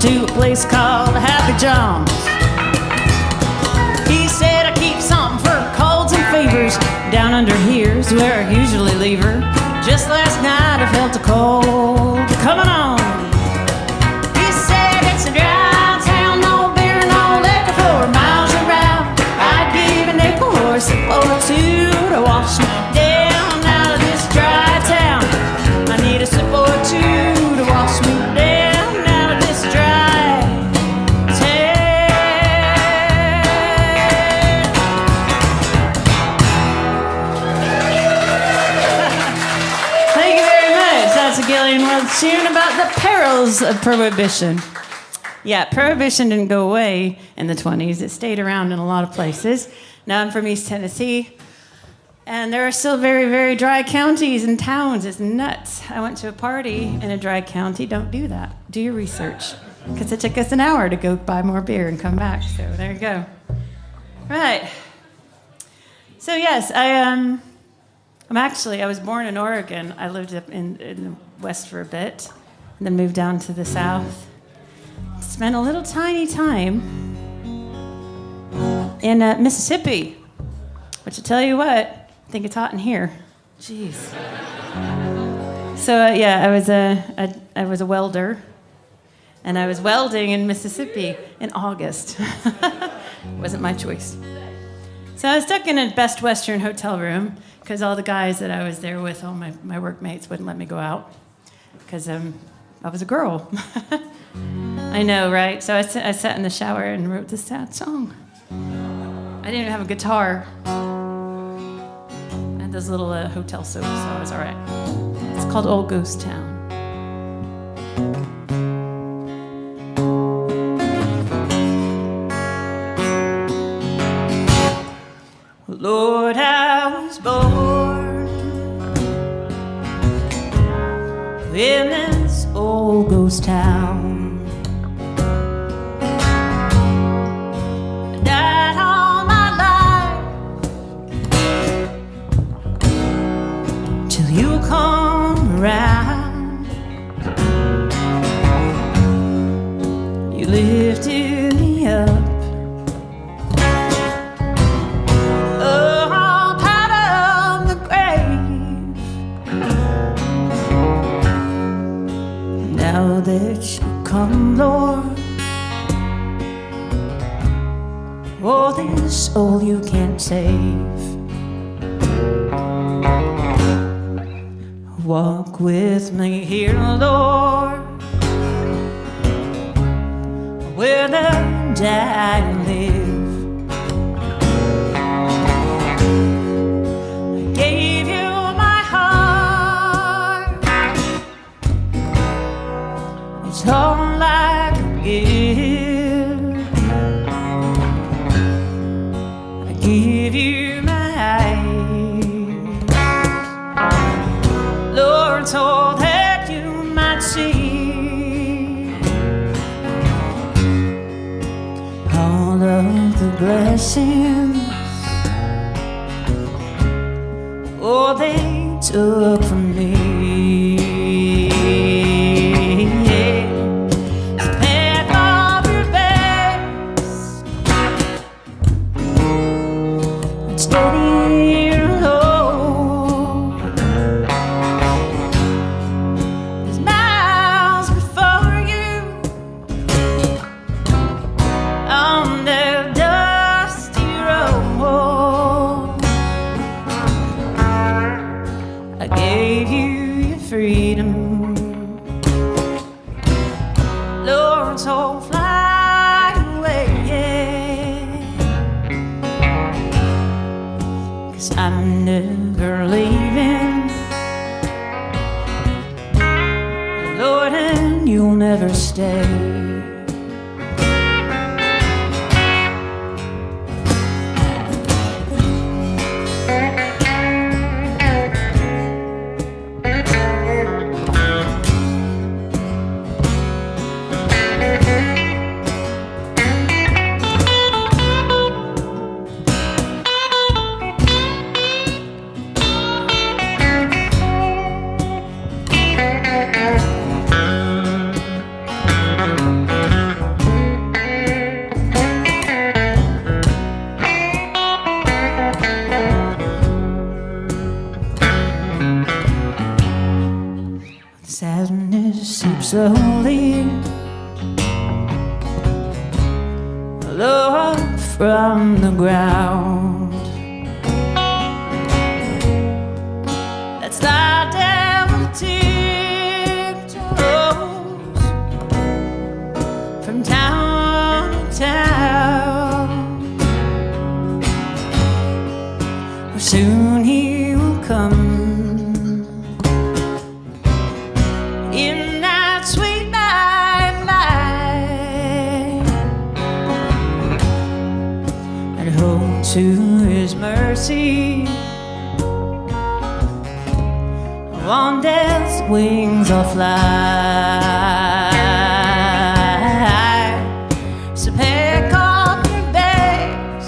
To a place called Happy John's. He said I keep something for colds and fevers. Down under here's where I usually leave her. Just last night I felt a cold coming on. He said it's a dry town, no beer, no liquor for miles around. I'd give a nickel or a sip or two to wash me down out of this dry town. I need a sip or two to wash me down. Tune about the perils of Prohibition. Yeah, Prohibition didn't go away in the 20s. It stayed around in a lot of places. Now I'm from East Tennessee, and there are still very, very dry counties and towns. It's nuts. I went to a party in a dry county. Don't do that. Do your research, because it took us an hour to go buy more beer and come back. So there you go. Right. So yes, I was born in Oregon. I lived up in the west for a bit, and then moved down to the south. Spent a little tiny time in Mississippi, which I tell you what, I think it's hot in here. Jeez. So I was a welder, and I was welding in Mississippi in August. Wasn't my choice. So I was stuck in a Best Western hotel room because all the guys that I was there with, all my workmates, wouldn't let me go out because I was a girl. I know, right? So I sat in the shower and wrote this sad song. I didn't even have a guitar. I had those little hotel soaps, so I was all right. It's called Old Ghost Town. Lord, I was born in this old ghost town. I died all my life till you come around. lifted me up. Oh, out of the grave. Now that you come, Lord, oh, this soul you can't save. Walk with me here, Lord, where the dying live. I gave you my heart, it's all I can give. I give you my Lord, so that you might see all of the blessings, oh, they took from me. Pack off your bags and steady your load. There's miles before you on the dusty road. I gave you your freedom, Lord, so fly away, 'cause I'm never leaving, Lord, and you'll never stay. Sadness seeps slowly, Lord, from the ground. That's the devil tiptoes from town to town. Soon he will come in that sweet night light, and hold to his mercy on death's wings I'll fly. So pick up your bags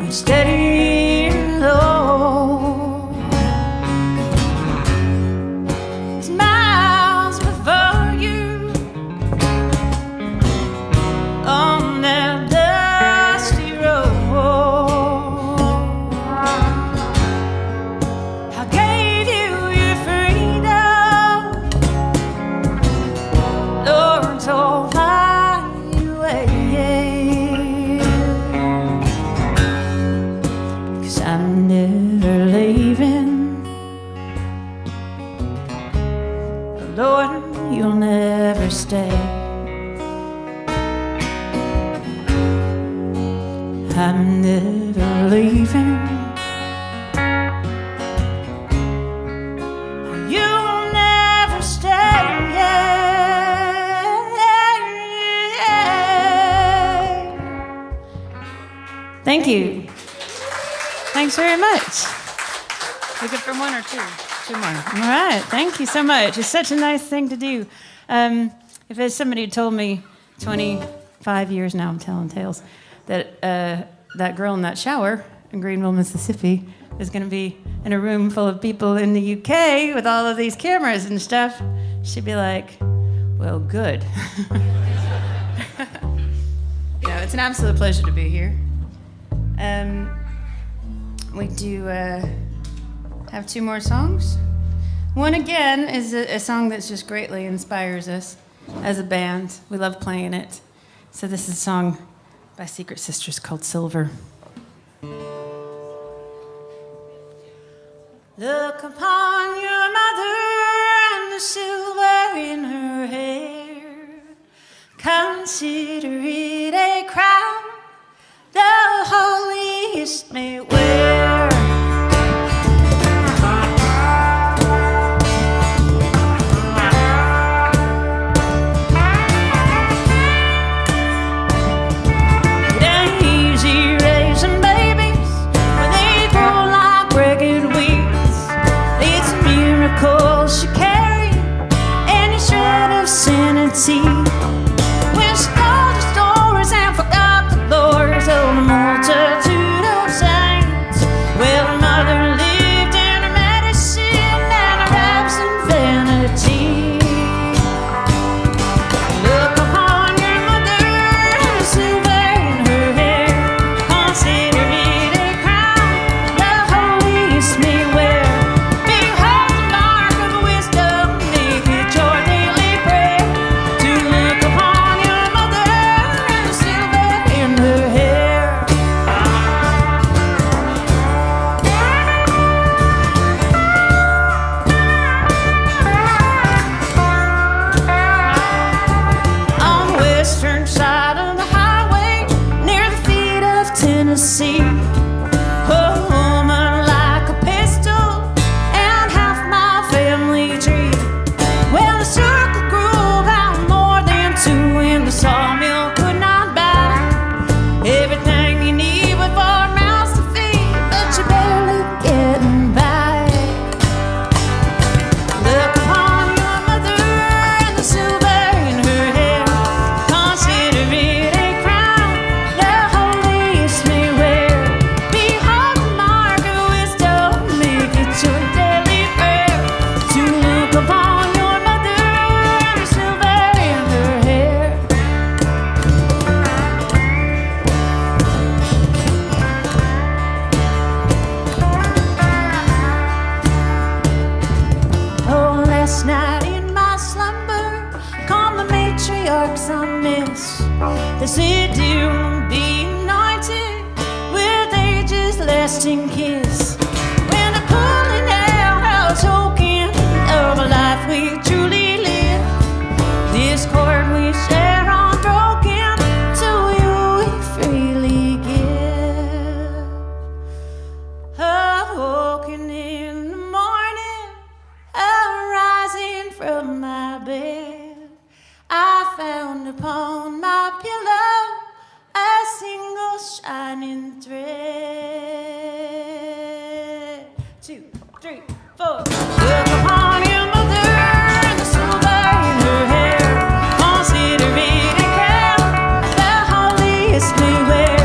and steady your load. It's miles before you on that dusty road. I gave you your freedom, Lord, so fly away, 'cause I'm never leaving, Lord, you'll never stay. I'm never leaving, you'll never stay. Thank you. Thanks very much. We good for one or two? Two more. All right. Thank you so much. It's such a nice thing to do. If there's somebody who told me 25 years now, I'm telling tales, that that girl in that shower in Greenville, Mississippi, is going to be in a room full of people in the UK with all of these cameras and stuff, she'd be like, Well, good. No, it's an absolute pleasure to be here. We do have two more songs. One, again, is a song that just greatly inspires us as a band. We love playing it. So this is a song by Secret Sisters called Silver. Look upon your mother and the silver in her hair. Consider it a crown the holiest may wear. It ain't easy raising babies when they grow like ragged weeds. It's a miracle she carried any shred of sanity. When she told the stories and forgot the lores of the multitude of saints. Well, her mother lived in her medicine and her absent vanity. Look upon your mother and the silver in her hair. Consider it a crown the holiest may wear. Behold the mark of wisdom, make it your daily prayer. To look upon your mother and the silver in her hair. On the western side of the highway, near the feet of Tennessee, a woman like a pistol and half my family tree. Well, the circle grew about more than two, and the sawmill could not buy everything you need with 4 mouths to feed, but you're barely getting by. Look upon your mother and the silver in her hair. Consider it a crown the holiest may wear. Behold the mark of wisdom, make it your daily prayer. To look upon your mother and the silver in her hair. Oh, last night in my slumber, called the matriarchs I miss. They said, "Dear one, be anointed with ages lasting kiss." When I pulling out a token of a life we truly live, this cord we share unbroken, to you we freely give. Awoken in the morning, arising from my bed, I found upon my pillow a single shining thread. 2, 3, 4. Look upon your mother and the silver in her hair. Consider it a crown the holiest may wear.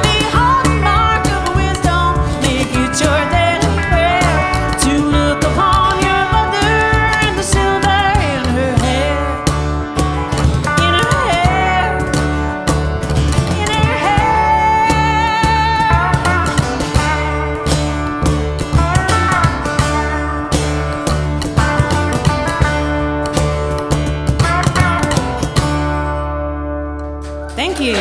Behold the mark of wisdom, make it your daily prayer. To look upon your mother and the silver in her hair. In her hair. In her hair. Thank you.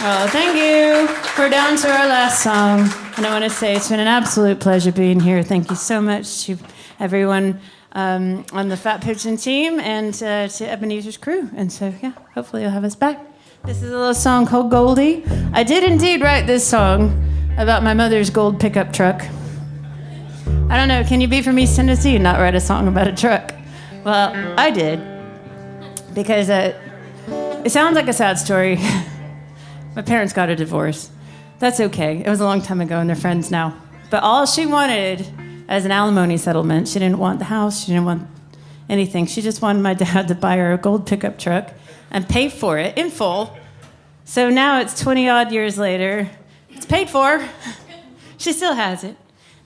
Well, thank you. We're down to our last song. And I want to say it's been an absolute pleasure being here. Thank you so much to everyone on the Fat Pigeon team and to Ebenezer's crew. And so, yeah, hopefully you'll have us back. This is a little song called Goldie. I did indeed write this song about my mother's gold pickup truck. I don't know, can you be from East Tennessee and not write a song about a truck? Well, I did. Because it sounds like a sad story. My parents got a divorce. That's okay. It was a long time ago and they're friends now. But all she wanted as an alimony settlement, she didn't want the house, she didn't want anything. She just wanted my dad to buy her a gold pickup truck and pay for it in full. So now it's 20 odd years later. It's paid for. She still has it.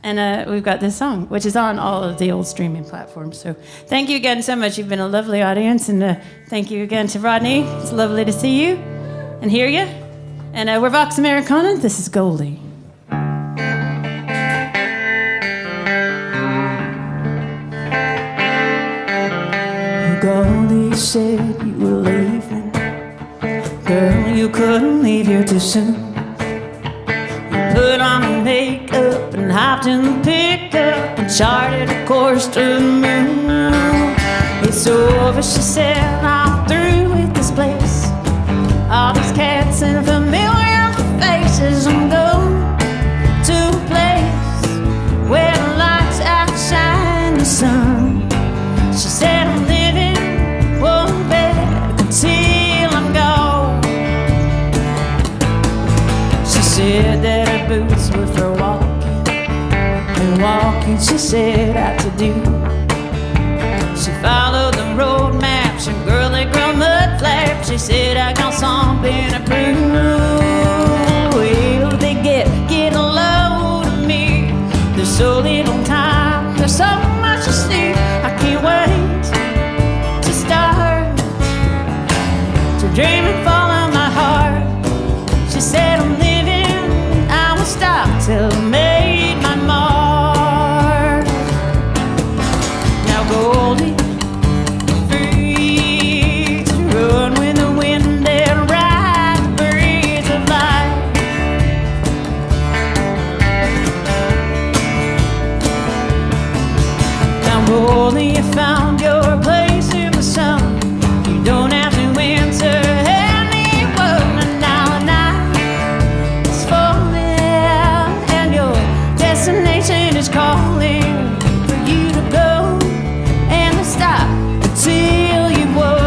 And we've got this song, which is on all of the old streaming platforms. So thank you again so much. You've been a lovely audience. And thank you again to Rodney. It's lovely to see you and hear you. And we're Vox Americana. This is Goldie. Goldie said you were leaving. Girl, you couldn't leave here too soon. Put on makeup and hopped in the pickup and charted a course to the moon. It's over, she said, I'm through with this place. All these cats and familiar faces. I'm going to a place where the lights outshine the sun. She said, I'm living one bed until I'm gone. She said that her boots were for walking, and walking, she said, out to do. She followed the road maps and girly grown mud flaps. She said, I got something to prove. Well, they get a load of me. There's so little time, there's so much to see. I can't wait to start to dream and follow my heart. She said, I'm living, I won't stop till I made my mark. Now Goldie, free to run with the wind and ride the breeze of life. Now Goldie, you found your place in the sun. You don't have to answer any word. And now the night is falling and your destination is calling for you to go and to stop until you won.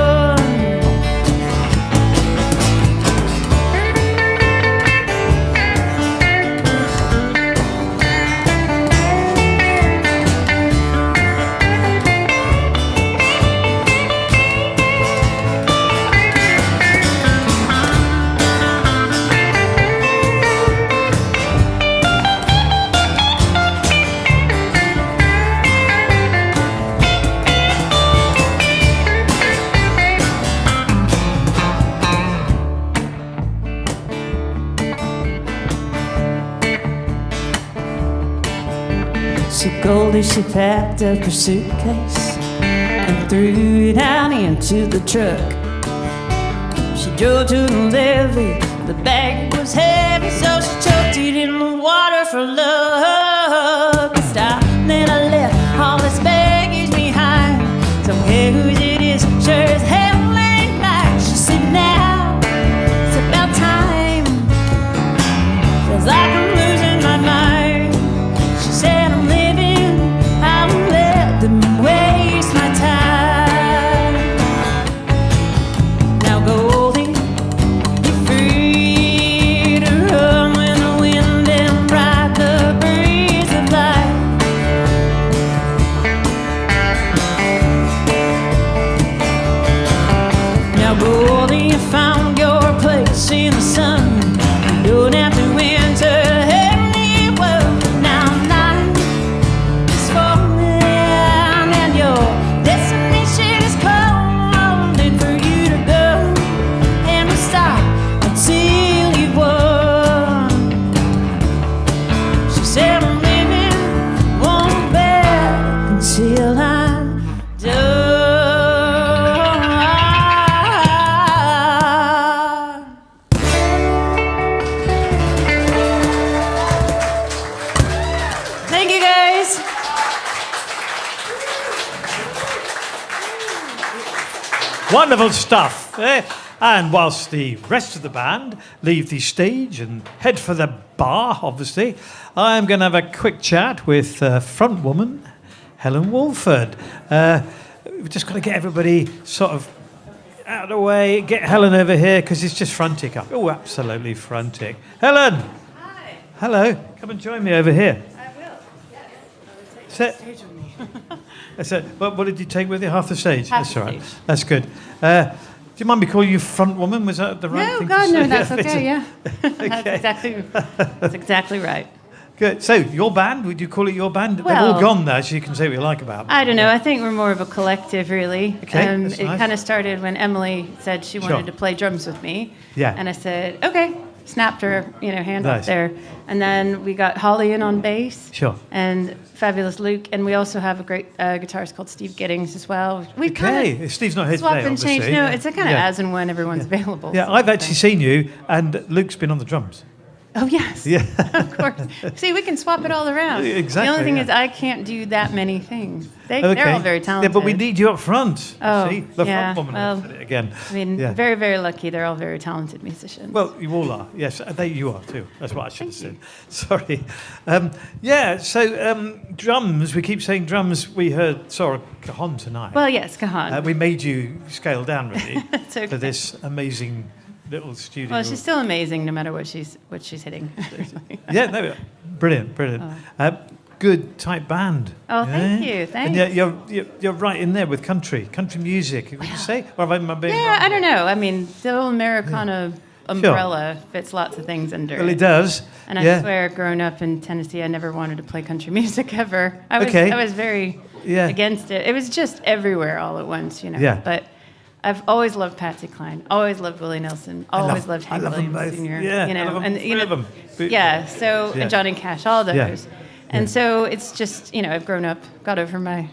So Goldie, she packed up her suitcase and threw it out into the truck. She drove to the levee, the bag was heavy, so she chucked it in the water for luck. I stopped, then I left all this baggage behind. Don't care whose it is, sure as hell ain't mine. She said, now it's about time, feels like I'm losing my mind. She said, I'm living, I won't let them waste my time. Now Goldie, you're free to run with the wind and ride the breeze of life. Now Goldie, you found your place in the sun. You don't have to enter any world. Now night is falling and your destination is calling for you to go and to stop until you've won. She said, I'm living one back until I'm done. Thank you, guys. Wonderful stuff. And whilst the rest of the band leave the stage and head for the bar, obviously, I'm going to have a quick chat with front woman Helen Wolford. We've just got to get everybody sort of out of the way. Get Helen over here because it's just frantic up. Oh, absolutely frantic. Helen. Hi. Hello. Come and join me over here. I will. Yes. Sit. Stage with me. That's it. What did you take with you? Half the stage? Half That's the all right. stage. That's good. Do you mind me calling you front woman? Was that the right No, thing God, to say? no, that's Yeah, okay, yeah. Okay. That's exactly right. Good. So, your band, would you call it your band? They've Well, all gone now, so you can say what you like about them. I don't know. I think we're more of a collective, really. Okay, that's It nice. kind of started when Emily said she wanted Sure. to play drums with me. Yeah. And I said, okay. Snapped her, hand up Nice. there. And then we got Holly in on bass. Sure. And fabulous Luke. And we also have a great guitarist called Steve Giddings as well. We Okay, Steve's not here swap today, and change. obviously. No, Yeah. it's a kind of as and when everyone's available. Yeah, sort I've of actually thing. seen you, and Luke's been on the drums. Oh, yes. Yeah. Of course. See, we can swap it all around. Exactly, The only thing yeah. is I can't do that many things. They're all very talented. Yeah, but we need you up front. Oh, See? The yeah, front woman well, said it again. I mean, Yeah. very, very lucky. They're all very talented musicians. Well, you all are. Yes, you are too. That's what I should have said. Sorry. Drums. We keep saying drums. We heard Sora Cajon tonight. Well, yes, Kahan. We made you scale down really It's okay. for this amazing little studio. Well, she's still amazing no matter what she's hitting. Yeah, no, brilliant. Good type band. Oh, thank yeah? you, And thanks. yeah, you're right in there with country music. Would you say? Or am I being Yeah, wrong? I don't know. I mean, the old Americana umbrella fits lots of things under Well, it it. does. And I yeah. swear, growing up in Tennessee, I never wanted to play country music ever. Okay. I was very Yeah. against it. It was just everywhere all at once, Yeah. But I've always loved Patsy Cline, always loved Willie Nelson, always loved Hank I love them Williams both. Sr. Yeah, I love them, and three of them. Yeah, so Yeah. and Johnny Cash, all those. Yeah. And so it's just, I've grown up, got over my,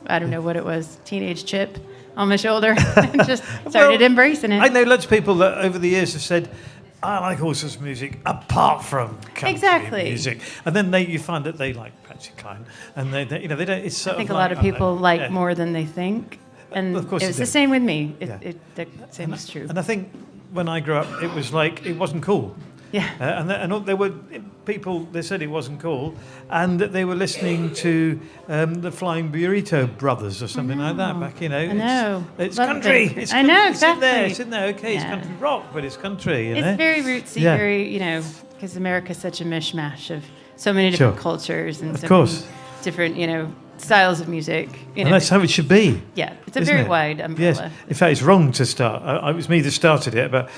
I don't know what it was, teenage chip on my shoulder, and just started Well, embracing it. I know lots of people that over the years have said, I like all sorts of music apart from country Exactly. music, and then you find that they like Patsy Cline, and they don't. It's sort I think of a lot of like, people yeah. like more than they think. And Of course it they was do. the same with me. Yeah. The same is true. And I think when I grew up, it was like it wasn't cool. Yeah. And there were people, they said it wasn't cool, and that they were listening to the Flying Burrito Brothers or something like that back, I know. It's Love country. it. It's I know, country. It's in there. exactly. It's in there. Okay, it's Yeah. country rock, but it's country, you know? It's very rootsy, Yeah. very, because America's such a mishmash of so many different Sure. cultures and Of so course. many different, styles of music. And that's how it should be. Yeah, it's a isn't very it? wide umbrella. Yes. In fact, it's wrong to start. It was me that started it, but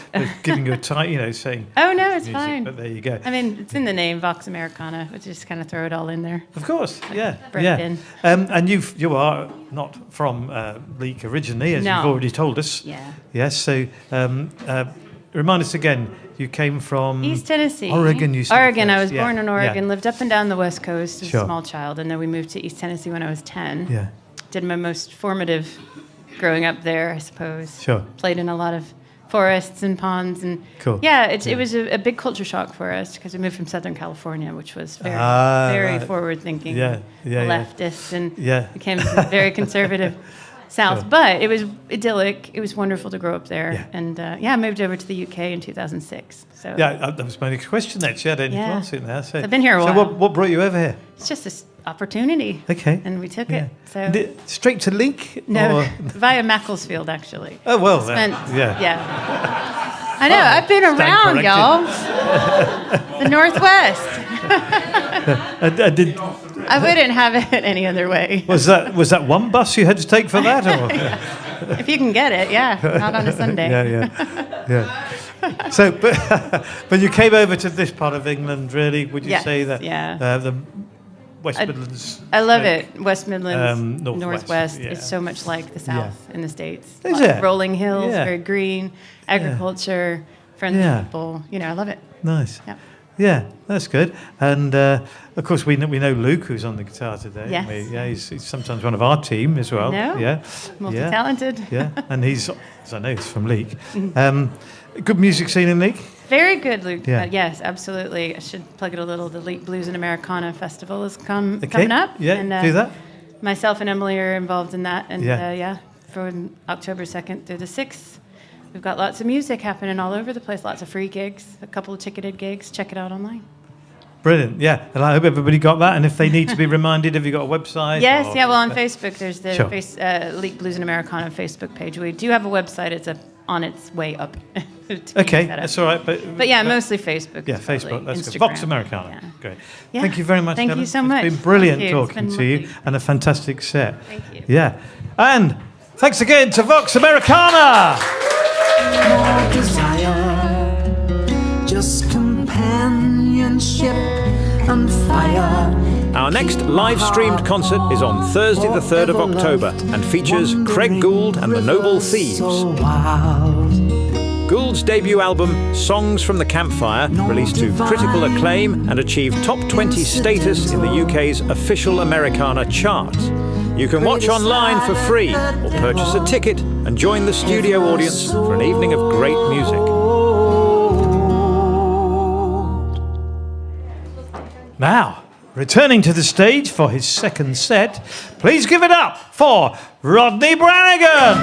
giving you a title, saying Oh, no, it's music, fine. but there you go. I mean, it's in the name, Vox Americana, which just kind of throw it all in there. Of course, yeah, Breath yeah. in. And you are not from Leek originally, as No. you've already told us. Yeah. Yes. So, remind us again. You came from East Tennessee. Oregon. You said Oregon. I first. was Yeah, born in Oregon, lived up and down the West Coast as Sure. a small child, and then we moved to East Tennessee when I was 10. Yeah. Did my most formative growing up there, I suppose. Sure. Played in a lot of forests and ponds, and Cool. yeah, it was a big culture shock for us because we moved from Southern California, which was very very right. forward thinking, Yeah, yeah, yeah. leftist, and Yeah. became very conservative. South, Sure. but it was idyllic. It was wonderful to grow up there, Yeah. and I moved over to the UK in 2006. So Yeah, that was my next question. Actually, I didn't Yeah. answer it now. So I've been here a So while. what brought you over here? it's just this opportunity. Okay. And we took Yeah. it. So And straight to Leek? no, Or- via Macclesfield actually. Oh well. Spent, yeah. yeah. I know. I've been Stand around, corrected. y'all. The Northwest. I did. I wouldn't have it any other way. Was that one bus you had to take for that? Or? If you can get it, yeah. Not on a Sunday. Yeah. So, but you came over to this part of England, really? Would you Yes, say that? yeah. The West Midlands. I love it. West Midlands, Northwest, Northwest. yeah. It's so much like the South in the States. Is Lots of it? rolling hills, Yeah. very green, agriculture, friendly Yeah. people. I love it. Nice. Yeah. Yeah, that's good. And of course, we know Luke, who's on the guitar today. Yes. Yeah, he's sometimes one of our team as well. know. Yeah. Multi-talented. Yeah, and he's, as I know, he's from Leek. Good music scene in Leek. Very good, Luke. Yeah. Yes, absolutely. I should plug it a little. The Leek Blues and Americana Festival is coming up. Yeah, and, do that. Myself and Emily are involved in that. And Yeah. from October 2nd through the 6th, we've got lots of music happening all over the place. Lots of free gigs, a couple of ticketed gigs. Check it out online. Brilliant. Yeah, and I hope everybody got that. And if they need to be reminded, have you got a website? Yes, or- yeah. Well, on Facebook, there's the Sure. Leek Blues and Americana Facebook page. We do have a website. It's on its way up. to be Okay, set up. that's all right. But yeah, mostly Facebook. Yeah, is probably Facebook. That's good. Instagram. Vox Americana. Yeah. Great. Yeah. Thank you very much. Thank Helen. you so much. It's been brilliant Thank you. It's talking been to you, lovely. and a fantastic set. Thank you. Yeah, and thanks again to Vox Americana. Desire, just companionship on fire. Our next live-streamed concert is on Thursday the 3rd of October and features Craig Gould and the Noble Thieves. Gould's debut album, Songs from the Campfire, released to critical acclaim and achieved top 20 status in the UK's official Americana chart. You can watch online for free or purchase a ticket and join the studio audience for an evening of great music. Now, returning to the stage for his second set, please give it up for Rodney Branigan!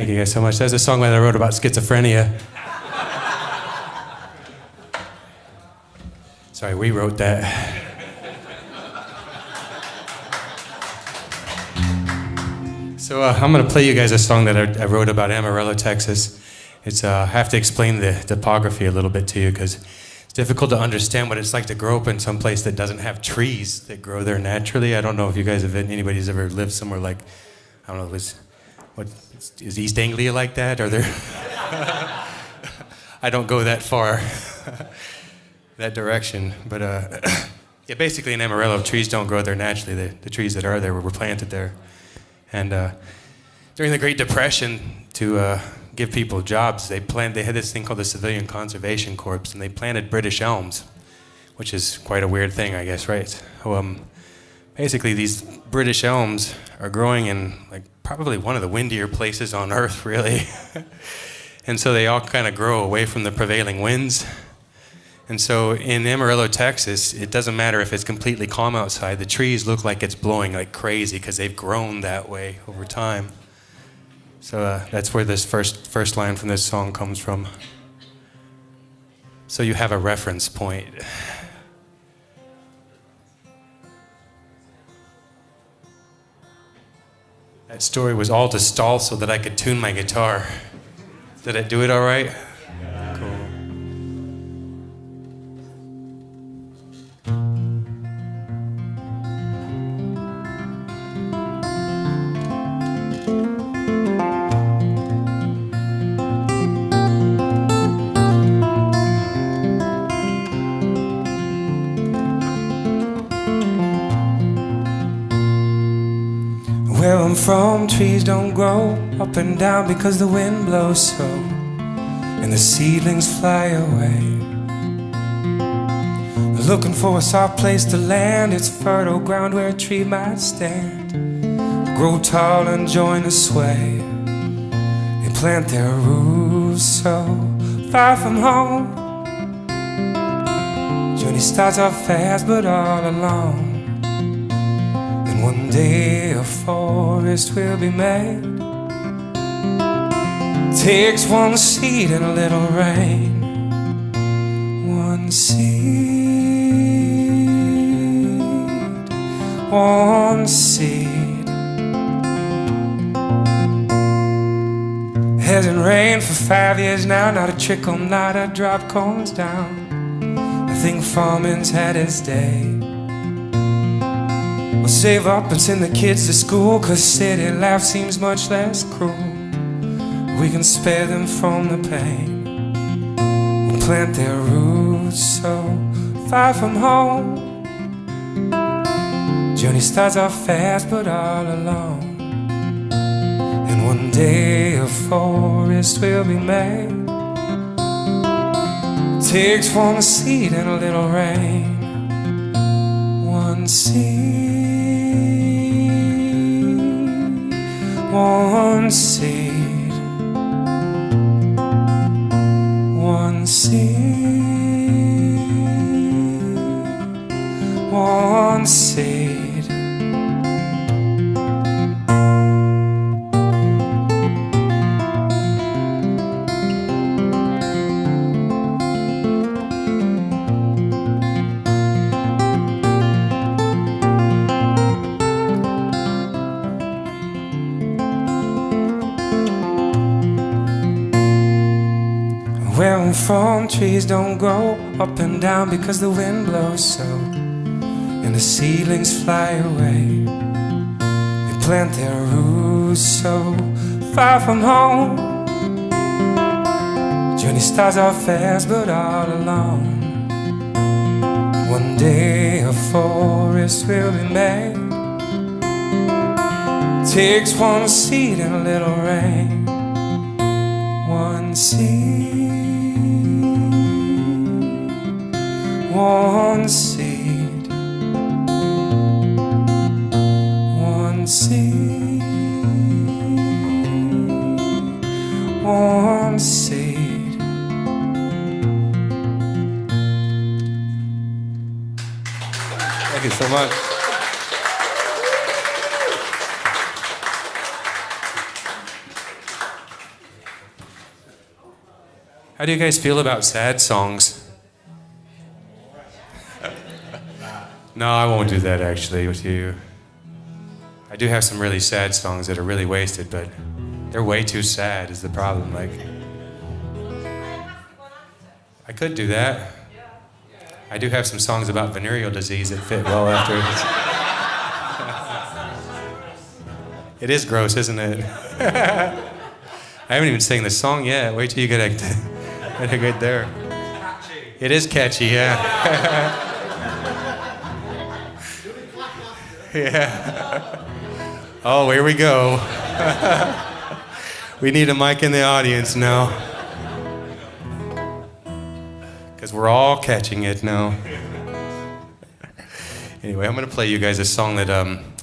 Thank you guys so much. That's a song that I wrote about schizophrenia. Sorry, we wrote that. So I'm going to play you guys a song that I wrote about Amarillo, Texas. It's I have to explain the topography a little bit to you because difficult to understand what it's like to grow up in some place that doesn't have trees that grow there naturally. I don't know if you guys have anybody's ever lived somewhere like, I don't know, is East Anglia like that? Or there? I don't go that far, that direction. But yeah, basically in Amarillo, trees don't grow there naturally. The trees that are there were planted there. And during the Great Depression, to give people jobs, they had this thing called the Civilian Conservation Corps, and they planted British elms, which is quite a weird thing, I guess, right? So, basically, these British elms are growing in like probably one of the windier places on Earth, really. And so they all kind of grow away from the prevailing winds. And so in Amarillo, Texas, it doesn't matter if it's completely calm outside. The trees look like it's blowing like crazy because they've grown that way over time. So that's where this first line from this song comes from. So you have a reference point. That story was all to stall so that I could tune my guitar. Did I do it all right? Yeah. Cool. Where I'm from, trees don't grow up and down because the wind blows so, and the seedlings fly away. Looking for a soft place to land, it's fertile ground where a tree might stand, grow tall and join the sway. They plant their roots so far from home. Journey starts off fast but all alone. One day a forest will be made. Takes one seed and a little rain. One seed, one seed. Hasn't rained for 5 years now. Not a trickle, not a drop comes down. I think farming's had its day. We'll save up and send the kids to school, 'cause city life seems much less cruel. We can spare them from the pain. We'll plant their roots so far from home. Journey starts off fast but all alone. And one day a forest will be made. Takes one seed and a little rain. One seed, one seed, one seed, one seed. Where I'm from, trees don't grow up and down because the wind blows so, and the seedlings fly away. They plant their roots so far from home. Journey starts off fast but all alone. One day a forest will be made. Takes one seed and a little rain. One seed, one seed, one seed, one seed. Thank you so much. How do you guys feel about sad songs? No, I won't do that actually with you. I do have some really sad songs that are really wasted, but they're way too sad is the problem. Like, I could do that. I do have some songs about venereal disease that fit well after. It is gross, isn't it? I haven't even sang the song yet. Wait till you get there. It is catchy, yeah. Yeah. Oh, here we go. We need a mic in the audience now. Because we're all catching it now. Anyway, I'm going to play you guys a song that,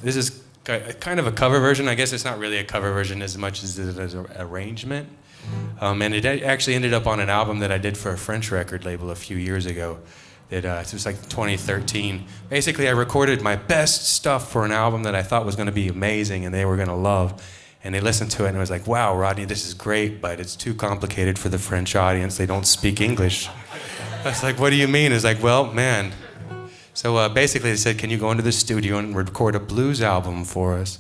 this is kind of a cover version. I guess it's not really a cover version as much as it is an arrangement. And it actually ended up on an album that I did for a French record label a few years ago. It was like 2013. Basically, I recorded my best stuff for an album that I thought was going to be amazing and they were going to love. And they listened to it and it was like, wow, Rodney, this is great, but it's too complicated for the French audience. They don't speak English. I was like, what do you mean? It's like, well, man. So basically they said, can you go into the studio and record a blues album for us?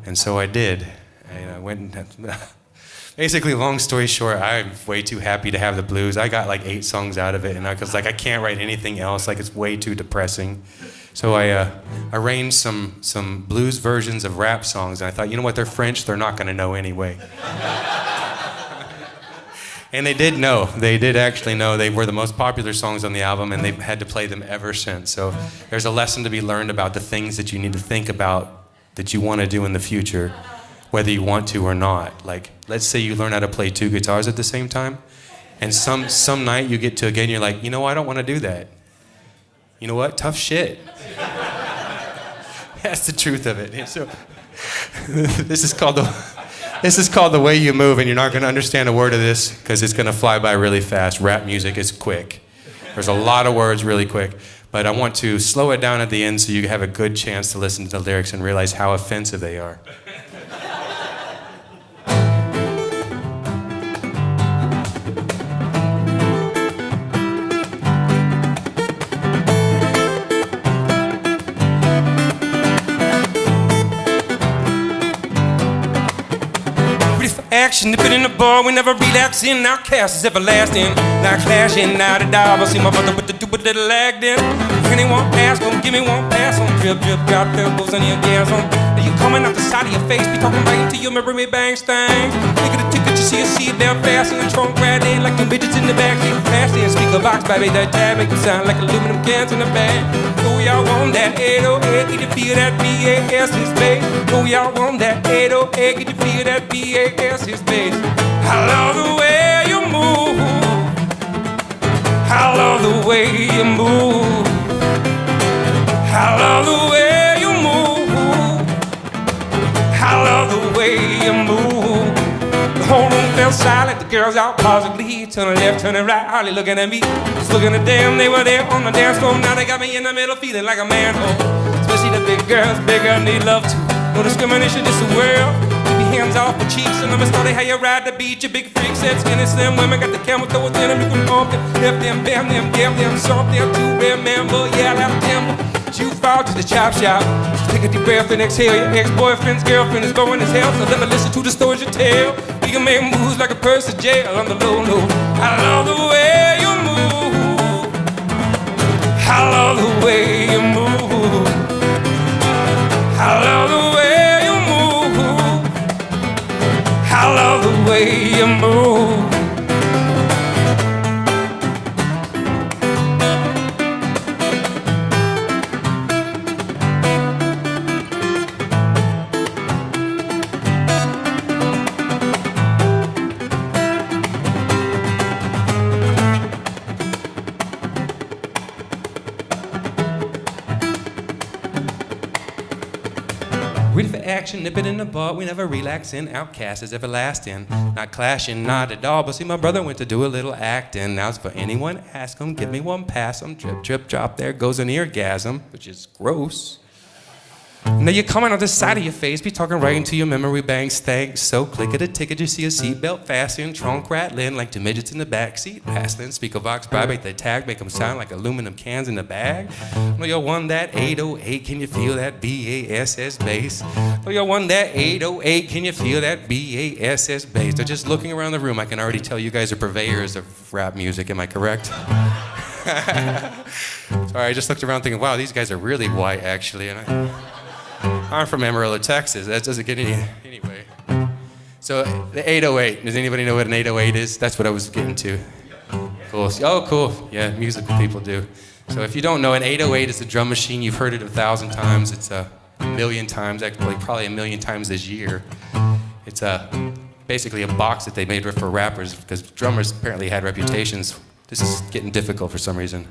And so I did. And I went and basically, long story short, I'm way too happy to have the blues. I got like 8 songs out of it, and I was like, I can't write anything else. Like, it's way too depressing. So I arranged some blues versions of rap songs, and I thought, you know what? They're French. They're not going to know anyway. And they did know. They did actually know. They were the most popular songs on the album, and they've had to play them ever since. So there's a lesson to be learned about the things that you need to think about that you want to do in the future, whether you want to or not. Like, let's say you learn how to play 2 guitars at the same time, and some night you get to a gig and you're like, you know, I don't want to do that. You know what? Tough shit. That's the truth of it. So, this is called the way you move, and you're not going to understand a word of this because it's going to fly by really fast. Rap music is quick. There's a lot of words really quick. But I want to slow it down at the end so you have a good chance to listen to the lyrics and realize how offensive they are. Action, nip it in the bar, we never relaxing. Our cast is everlasting. Not clashing, not a dime. I see my brother with the stupid little lag then. Anyone ask, don't give me one pass on. Drip, drip, drop, there goes on your gas on. Now you coming out the side of your face, be talking right into your memory bank stangs. Look at the ticket, you see a seat down fast in the trunk, right in like the bitches in the back. Fast in speaker box, baby, that tab make it sound like aluminum cans in the bag. Oh, y'all want that 808, get you feel that BAS is bass. Oh, y'all want that 808, get you feel that BAS is bass. I love the way you move. I love the way you move. I love the way you move. I love the way you move. The whole room fell silent. The girls out positively. Turning left, turning right, hardly looking at me. Just looking at them. They were there on the dance floor. Now they got me in the middle, feeling like a manhole. Especially the big girls, bigger need love too. No discrimination, just a world. Keep your hands off the cheeks. And never started how you ride the beach. Your big freak said skinny slim women got the camel toes in them. You can pump them, left them, bam them, damn them, soft them too. Remember, yeah, I have timber. You fall to the chop shop. Take a deep breath and exhale. Your ex-boyfriend's girlfriend is going as hell. So never listen to the stories you tell. We can make moves like a person jail on the low low. I love the way you move. I love the way you move. I love the way you move. I love the way you move. Ready for action, nip it in the bar, we never relaxing. Outcast is everlasting. Not clashing, not at all. But see, my brother went to do a little acting. Now it's for anyone ask him, give me one pass him. Drip, drip, drop, there goes an eargasm, which is gross. Now you're coming on the side of your face, be talking right into your memory bank stank. So click at a ticket, you see a seatbelt fasten, trunk rattling like 2 midgets in the back seat. Hassling, speaker box, vibrate the tag, make them sound like aluminum cans in the bag. No, you won that 808, can you feel that BASS bass? No, you won that 808, can you feel that BASS bass? They're just looking around the room, I can already tell you guys are purveyors of rap music, am I correct? Sorry, I just looked around thinking, wow, these guys are really white, actually. And I'm from Amarillo, Texas. That doesn't get anyway. So the 808, does anybody know what an 808 is? That's what I was getting to. Cool. Oh, cool. Yeah, musical people do. So if you don't know, an 808 is a drum machine. You've heard it 1,000 times. It's a million times, actually probably a million times this year. It's basically a box that they made for rappers because drummers apparently had reputations. This is getting difficult for some reason.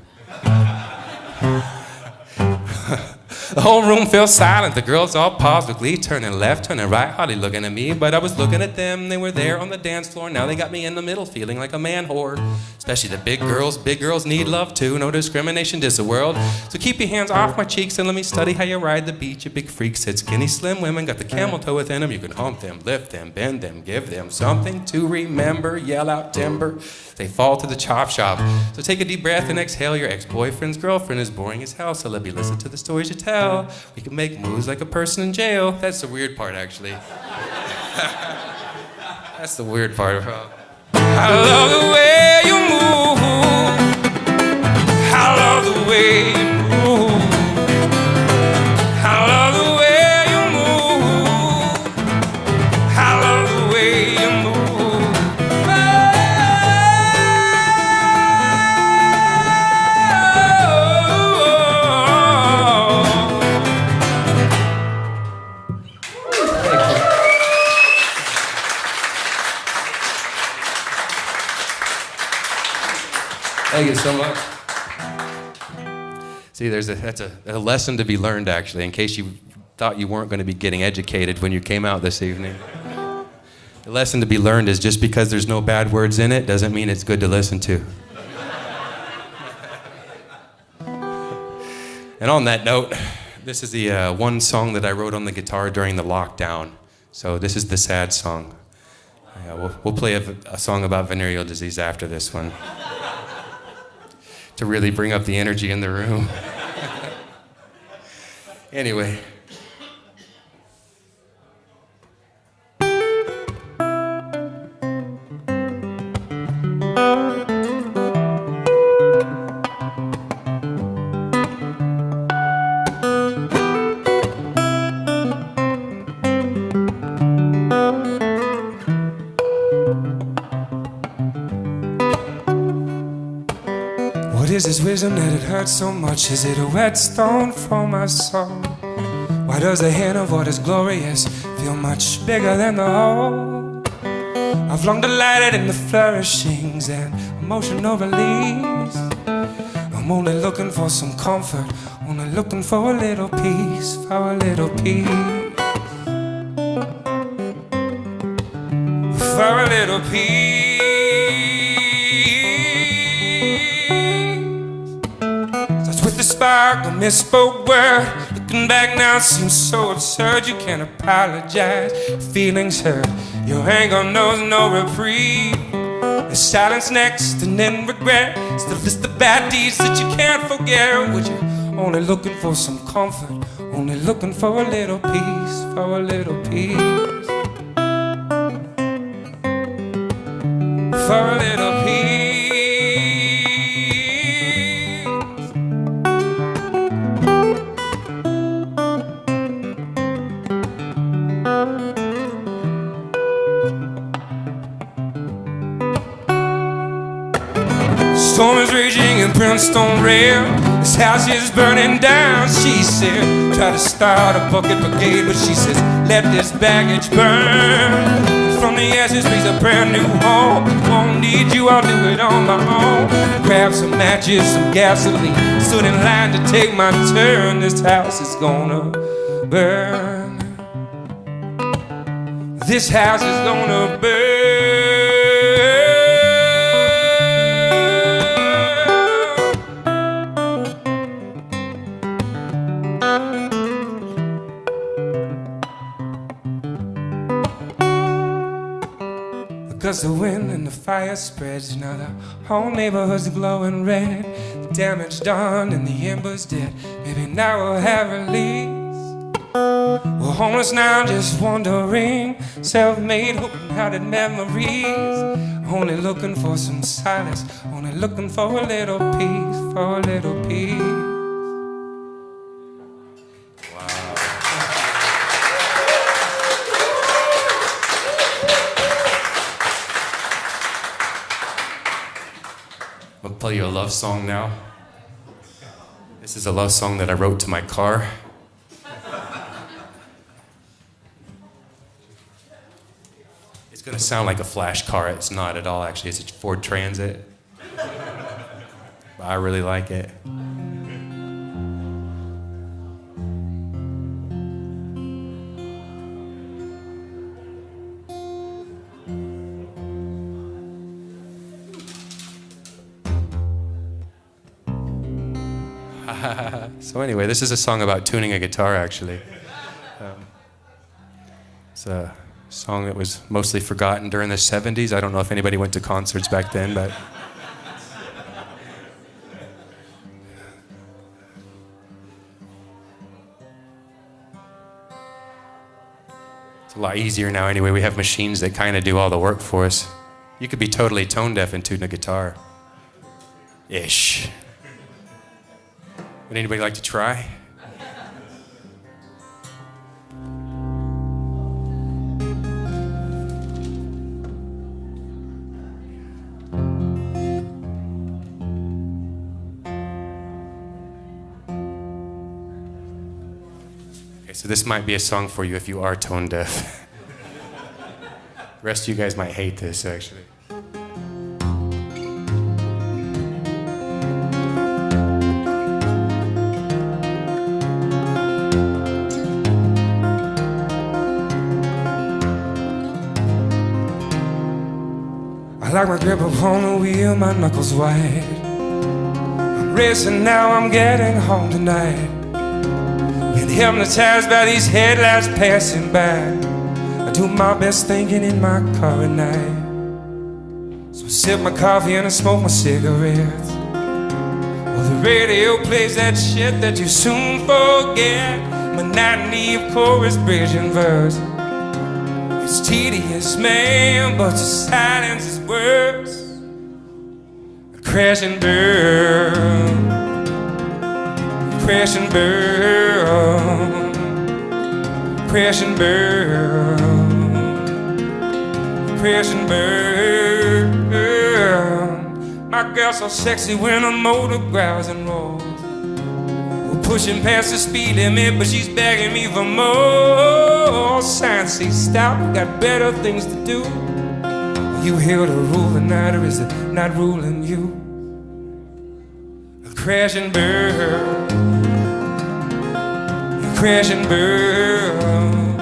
The whole room fell silent. The girls all paused with glee, turning left, turning right, hardly looking at me. But I was looking at them. They were there on the dance floor. Now they got me in the middle, feeling like a man whore. Especially the big girls. Big girls need love too. No discrimination, this the world. So keep your hands off my cheeks and let me study how you ride the beach. You big freaks, said skinny, slim women got the camel toe within them. You can hump them, lift them, bend them, give them something to remember. Yell out timber. They fall to the chop shop. So take a deep breath and exhale. Your ex-boyfriend's girlfriend is boring as hell. So let me listen to the stories you tell. We can make moves like a person in jail. That's the weird part, actually. That's the weird part. I love the way you move. I love the way you move. I love the way you move. I love the way you move. Thank you so much. See, that's a lesson to be learned, actually, in case you thought you weren't going to be getting educated when you came out this evening. The lesson to be learned is just because there's no bad words in it doesn't mean it's good to listen to. And on that note, this is the one song that I wrote on the guitar during the lockdown. So this is the sad song. We'll play a song about venereal disease after this one. To really bring up the energy in the room. Anyway. What is this wisdom that it hurts so much? Is it a whetstone for my soul? Why does the hint of what is glorious feel much bigger than the whole? I've long delighted in the flourishings and emotional release. I'm only looking for some comfort, only looking for a little peace, for a little peace, for a little peace. Spark, a misspoke word. Looking back now seems so absurd. You can't apologize, feelings hurt. Your anger knows no reprieve. There's silence next and then regret. Still list the bad deeds that you can't forget. Would you only looking for some comfort, only looking for a little peace, for a little peace, for a little peace. Storm is raging in Brimstone Rail. This house is burning down, she said. Try to start a bucket brigade, but she says, let this baggage burn. From the ashes raise a brand new home. Won't need you, I'll do it on my own. Grab some matches, some gasoline. Stood in line to take my turn. This house is gonna burn. This house is gonna burn. 'Cause the wind and the fire spreads. Now the whole neighborhood's glowing red. The damage done and the embers dead. Maybe now we'll have release. We're homeless now, just wandering. Self-made, hoping-hearted memories. only looking for some silence, only looking for a little peace, for a little peace. I'll play you a love song now. This is a love song that I wrote to my car. It's gonna sound like a flash car. It's not at all, actually. It's a Ford Transit. But I really like it. So anyway, this is a song about tuning a guitar, actually. It's a song that was mostly forgotten during the 70s. I don't know if anybody went to concerts back then, but... It's a lot easier now anyway. We have machines that kind of do all the work for us. You could be totally tone deaf and tune a guitar. Ish. Would anybody like to try? Okay, so this might be a song for you if you are tone deaf. The rest of you guys might hate this, actually. I like my grip upon the wheel, my knuckles white. I'm racing now, I'm getting home tonight. Been hypnotized by these headlights passing by. I do my best thinking in my car at night. So I sip my coffee and I smoke my cigarettes. Well, the radio plays that shit that you soon forget. Monotony of chorus, bridge and verse. It's tedious, man, but the silence is worse. Crash and burn, crash and burn, crash and burn, crash and burn. My girl's so sexy when a motor growls and roars. We're pushing past the speed limit, but she's begging me for more. Signs say stop, we got better things to do. You here to rule the night, or is it not ruling you? Crash and burn, crash and burn,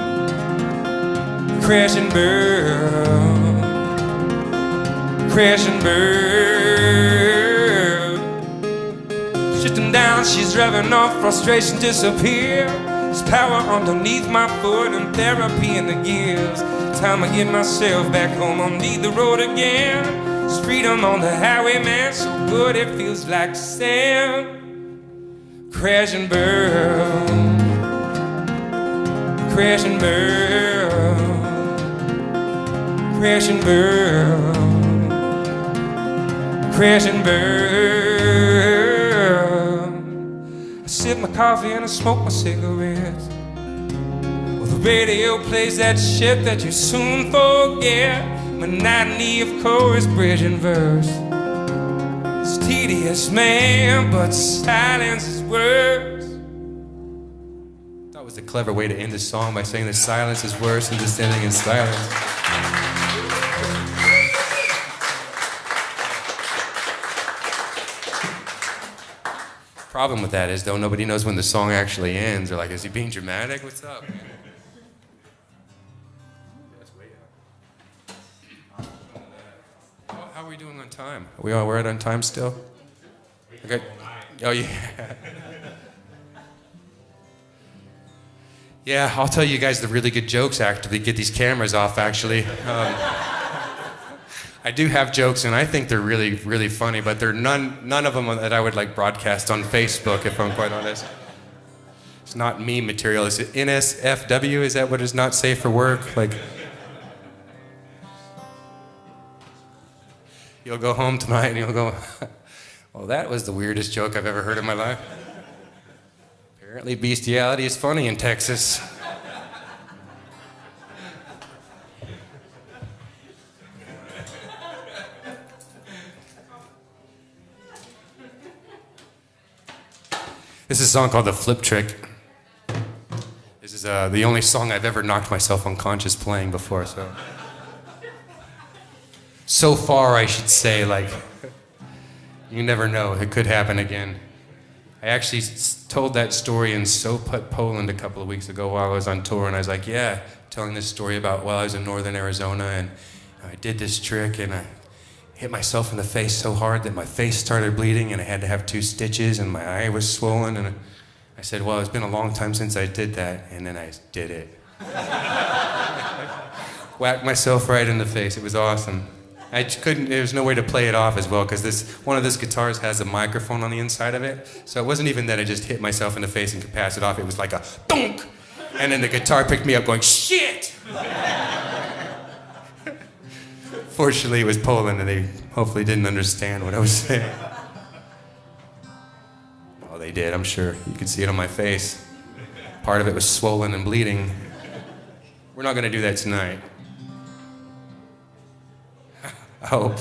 crash and burn, crash and burn. Shifting down, she's revving off, frustration disappear. There's power underneath my foot and therapy in the gears. Time I get myself back home, I'll need the road again. There's freedom on the highway, man, so good it feels like sand. Crash and burn, crash and burn, crash and burn, crash and burn. I sip my coffee and I smoke my cigarettes. Well, the radio plays that shit that you soon forget. Monotony of chorus, bridge and verse. It's tedious, man, but silence is worse. That was a clever way to end the song by saying that silence is worse than just ending in silence. Problem with that is, though, nobody knows when the song actually ends. They're like, is he being dramatic? What's up? How are we doing on time? We're right on time still? Okay. Oh, yeah. Yeah, I'll tell you guys the really good jokes after we get these cameras off, actually. I do have jokes, and I think they're really, really funny, but they're none of them that I would like broadcast on Facebook, if I'm quite honest. It's not meme material. Is it NSFW? Is that what is not safe for work? Like, You'll go home tonight and you'll go, well, that was the weirdest joke I've ever heard in my life. Apparently bestiality is funny in Texas. This is a song called The Flip Trick. This is the only song I've ever knocked myself unconscious playing before, so far I should say, like, you never know, it could happen again. I actually told that story in Sopot, Poland a couple of weeks ago while I was on tour, and I was like, yeah, telling this story about while I was in northern Arizona, and I did this trick, and I hit myself in the face so hard that my face started bleeding, and I had to have 2 stitches, and my eye was swollen, and I said, well, it's been a long time since I did that, and then I did it. Whacked myself right in the face. It was awesome. I couldn't, there was no way to play it off as well, because one of these guitars has a microphone on the inside of it, so it wasn't even that I just hit myself in the face and could pass it off. It was like a thunk, and then the guitar picked me up going, shit! Fortunately, it was Poland, and they hopefully didn't understand what I was saying. Oh, they did, I'm sure. You could see it on my face. Part of it was swollen and bleeding. We're not going to do that tonight. I hope.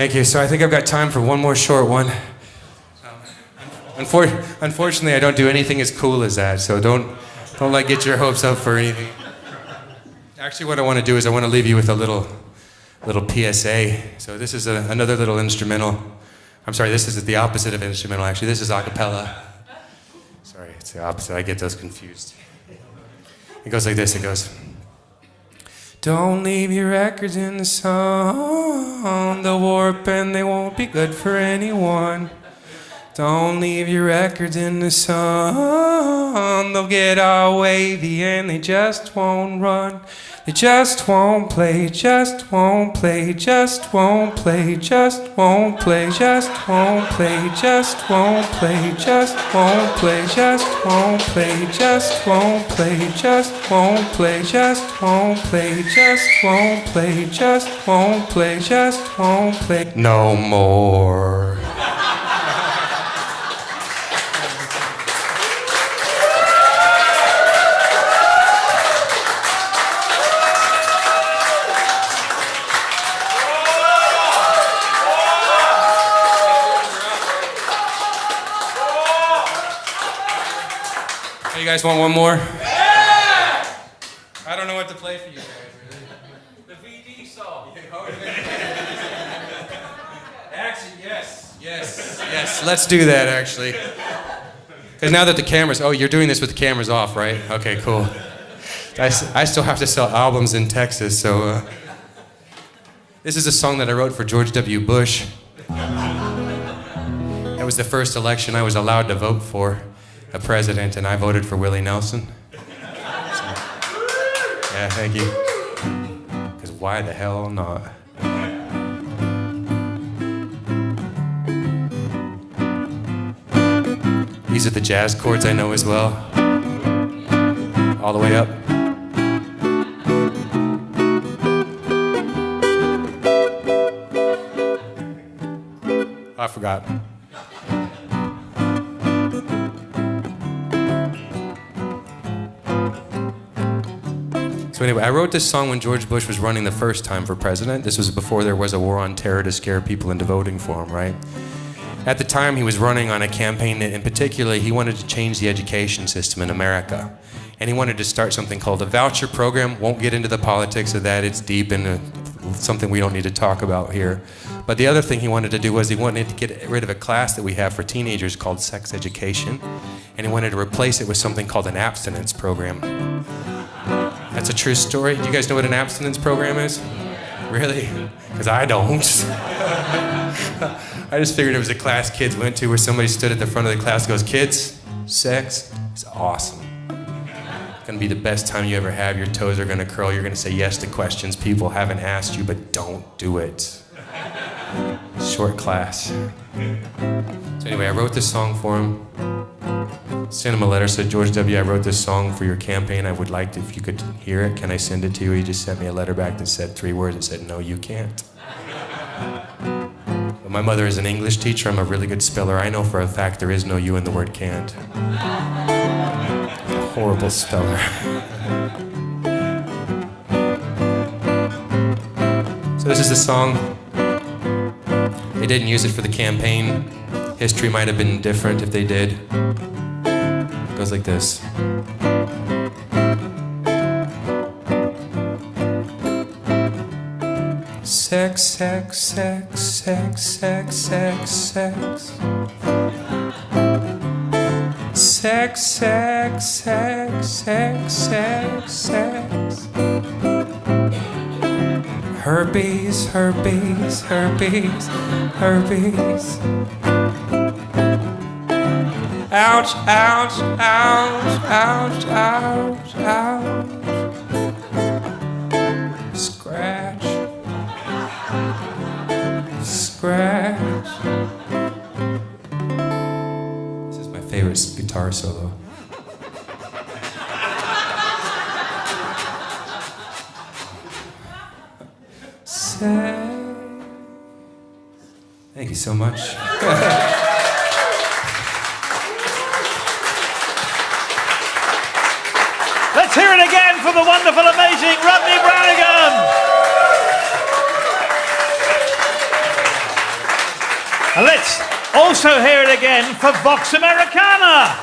Thank you. So I think I've got time for one more short one. Unfortunately, I don't do anything as cool as that, so don't like get your hopes up for anything. Actually, what I want to do is I want to leave you with a little PSA. So this is another little instrumental. I'm sorry, this is the opposite of instrumental, actually. This is a cappella. Sorry, it's the opposite. I get those confused. It goes like this. It goes, don't leave your records in the sun. They'll warp and they won't be good for anyone. Don't leave your records in the sun. They'll get all wavy and they just won't run. They just won't play, just won't play, just won't play, just won't play, just won't play, just won't play, just won't play, just won't play, just won't play, just won't play, just won't play, just won't play, just won't play, just won't play no more. You guys want one more? Yeah! I don't know what to play for you guys, really. The VD song. Actually, yes. Let's do that, actually. Because now that the cameras... Oh, you're doing this with the cameras off, right? Okay, cool. I still have to sell albums in Texas, so... This is a song that I wrote for George W. Bush. That was the first election I was allowed to vote for. A president, and I voted for Willie Nelson. So, yeah, thank you. Because why the hell not? These are the jazz chords I know as well. All the way up. I forgot. So anyway, I wrote this song when George Bush was running the first time for president. This was before there was a war on terror to scare people into voting for him, right? At the time, he was running on a campaign that, in particular, he wanted to change the education system in America. And he wanted to start something called a voucher program. Won't get into the politics of that. It's deep and something we don't need to talk about here. But the other thing he wanted to do was he wanted to get rid of a class that we have for teenagers called sex education. And he wanted to replace it with something called an abstinence program. That's a true story. Do you guys know what an abstinence program is? Really? Because I don't. I just figured it was a class kids went to where somebody stood at the front of the class and goes, kids, sex is awesome. It's going to be the best time you ever have. Your toes are going to curl. You're going to say yes to questions people haven't asked you, but don't do it. Short class. So anyway, I wrote this song for him. Sent him a letter, said, George W., I wrote this song for your campaign. I would like to, if you could hear it, can I send it to you? He just sent me a letter back that said 3 words and said, no, you can't. But my mother is an English teacher. I'm a really good speller. I know for a fact there is no you in the word can't. A horrible speller. So this is the song. They didn't use it for the campaign. History might have been different if they did. It goes like this. Sex, sex, sex, sex, sex, sex, sex. Sex, sex, sex, sex, sex, sex. Herpes, herpes, herpes, herpes. Ouch, ouch, ouch, ouch, ouch, ouch. Scratch. Scratch. This is my favorite guitar solo. Thank you so much. Let's hear it again for the wonderful, amazing Rodney Branigan. And let's also hear it again for Vox Americana.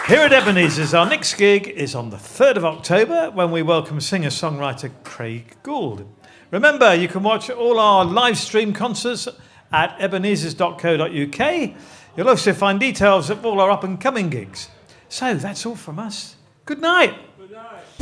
Here at Ebenezer's, our next gig is on the 3rd of October when we welcome singer-songwriter Craig Gould. Remember, you can watch all our live stream concerts at ebenezers.co.uk. You'll also find details of all our up-and-coming gigs. So that's all from us. Good night. Good night.